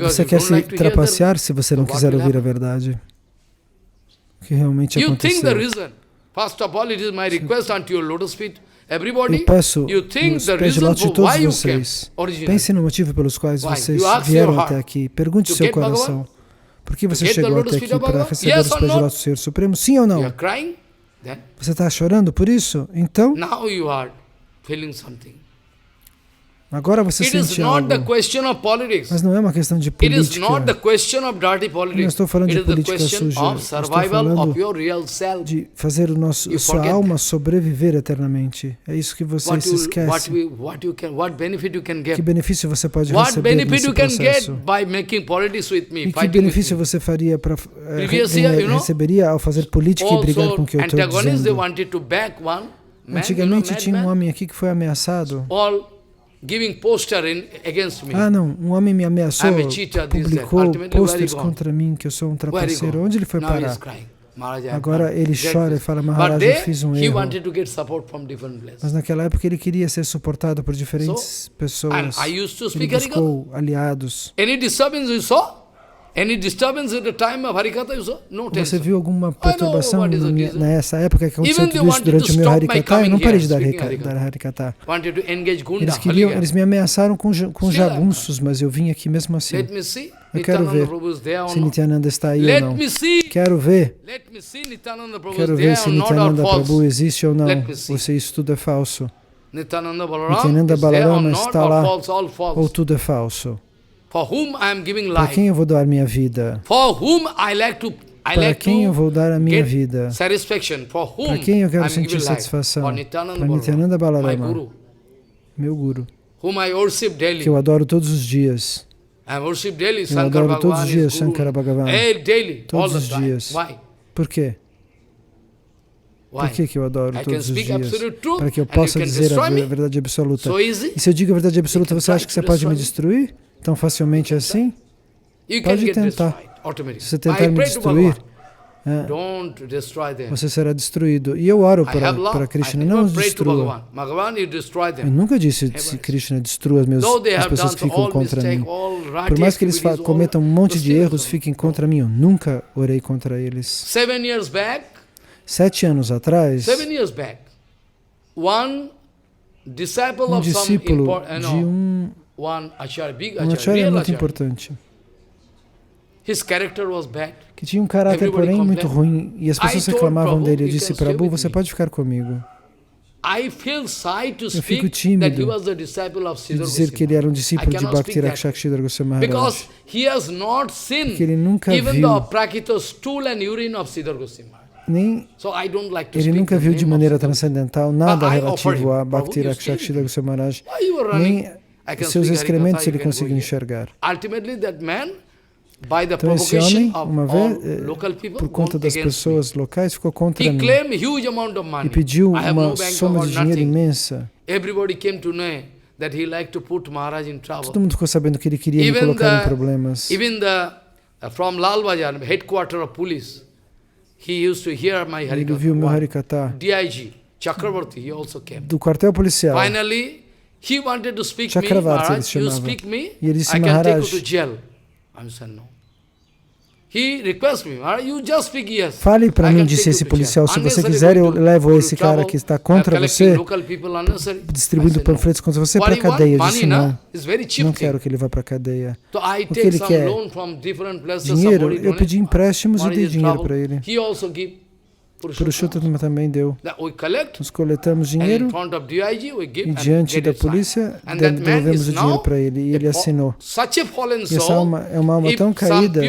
Você quer se trapacear se você não quiser ouvir a verdade? O que realmente aconteceu? Eu peço nos pés de lótus de todos vocês. Pense no motivo pelos quais vocês vieram até aqui. Pergunte seu coração. Por que você chegou até aqui para receber os pés de lótus do Senhor Supremo? Sim ou não? Você está chorando por isso? Então, agora você sente algo. Mas não é uma questão de política. Eu não estou falando de política suja. Eu estou falando de fazer sua alma sobreviver eternamente. É isso que você se esquece. Que benefício você pode receber nesse processo? E que benefício você faria receberia ao fazer política e brigar com o que eu estou dizendo? Antigamente tinha um homem aqui que foi ameaçado. Não, um homem me ameaçou, publicou posters contra mim, que eu sou um trapaceiro. Onde ele foi parar? Agora ele chora e fala, Maharaj, eu fiz um erro. Mas naquela época ele queria ser suportado por diferentes pessoas. Ele buscou aliados. Você viu alguma perturbação nessa época que aconteceu tudo isso durante o meu Harikata? Eu não parei de dar Harikata. Eles me ameaçaram com jagunços, mas eu vim aqui mesmo assim. Eu quero ver se Nityananda está aí ou não. Quero ver se Nityananda Prabhu existe ou não, ou se isso tudo é falso. Nityananda Balarama está lá, ou tudo é falso. Para quem eu vou dar minha vida? Para quem eu vou dar a minha vida? Para quem eu quero sentir satisfação? Para Nityananda Balarama, meu guru, que eu adoro todos os dias. Eu adoro todos os dias Shankara Bhagavan. Todos os dias. Por quê? Por que eu adoro todos os dias? Para que eu possa dizer a verdade absoluta. E se eu digo a verdade absoluta, você acha que você pode me destruir? Tão facilmente assim? Pode tentar. Se você tentar me destruir, você será destruído. E eu oro para Krishna, não os destrua. Eu nunca disse que Krishna destrua as pessoas que ficam contra mim. Por mais que eles cometam um monte de erros, fiquem contra mim, eu nunca orei contra eles. 7 anos atrás, um discípulo de um acharya muito importante, que tinha um caráter, porém, muito ruim, e as pessoas reclamavam dele. Eu disse, Prabhu, você pode ficar comigo. Eu fico tímido de dizer que ele era um discípulo de Bhakti Rakshakshidhar Goswami Maharaj, porque ele nunca viu de maneira transcendental nada relativo a Bhakti Rakshakshidhar Goswami Maharaj, nem seus excrementos ele conseguiu enxergar. Então esse homem, uma vez, por conta das pessoas locais, ficou contra mim e pediu uma soma de dinheiro imensa. Todo mundo ficou sabendo que ele queria me colocar em problemas. Ele viu meu Harikata do quartel policial. Chakravarti eles chamavam. E ele disse, Maharaj, Fale para mim, disse esse policial, se você quiser eu levo esse cara que está contra você, distribuindo panfletos contra você para a cadeia. Eu disse não quero que ele vá para a cadeia. O que ele quer? Dinheiro? Eu pedi empréstimos e dei dinheiro para ele. Purushottam também deu. Nós coletamos dinheiro e diante da polícia devolvemos o dinheiro para ele e ele assinou. E essa alma é uma alma tão caída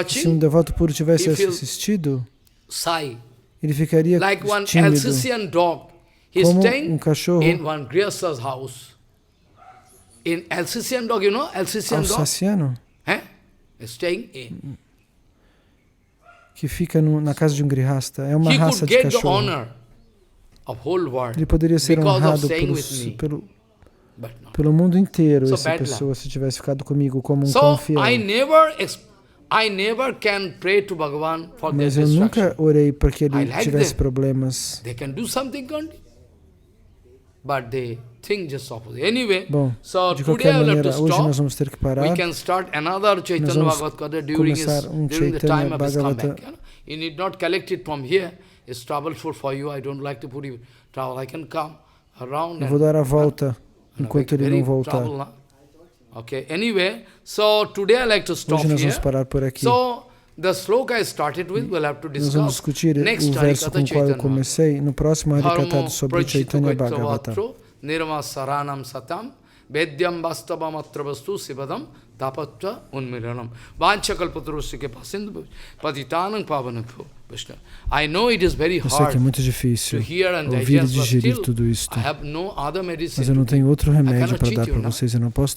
que se um devoto puro tivesse assistido, ele ficaria tímido, como um cachorro alsaciano que fica na casa de um grihasta. É uma raça de cachorro. Ele poderia ser honrado pelo mundo inteiro, essa pessoa, se tivesse ficado comigo como um confiante. Mas eu nunca orei para que ele tivesse problemas. Bom, de qualquer maneira, hoje nós vamos ter que parar. Nós vamos começar um Chaitanya Bhagavata. Eu vou dar a volta enquanto ele não voltar. Hoje nós vamos parar por aqui. Nós vamos discutir o verso com o qual eu comecei no próximo Harikatha sobre o Chaitanya Bhagavata. Nirma saranam satam vedyam vastavam atravastu sivadam tapatva unmiranam vanchakalpatrusike pasindu patitanam pavanabhu. I know it is very hard. Eu sei que é muito difícil ouvir e digerir tudo isto, mas eu não tenho outro remédio para dar para vocês. Eu não posso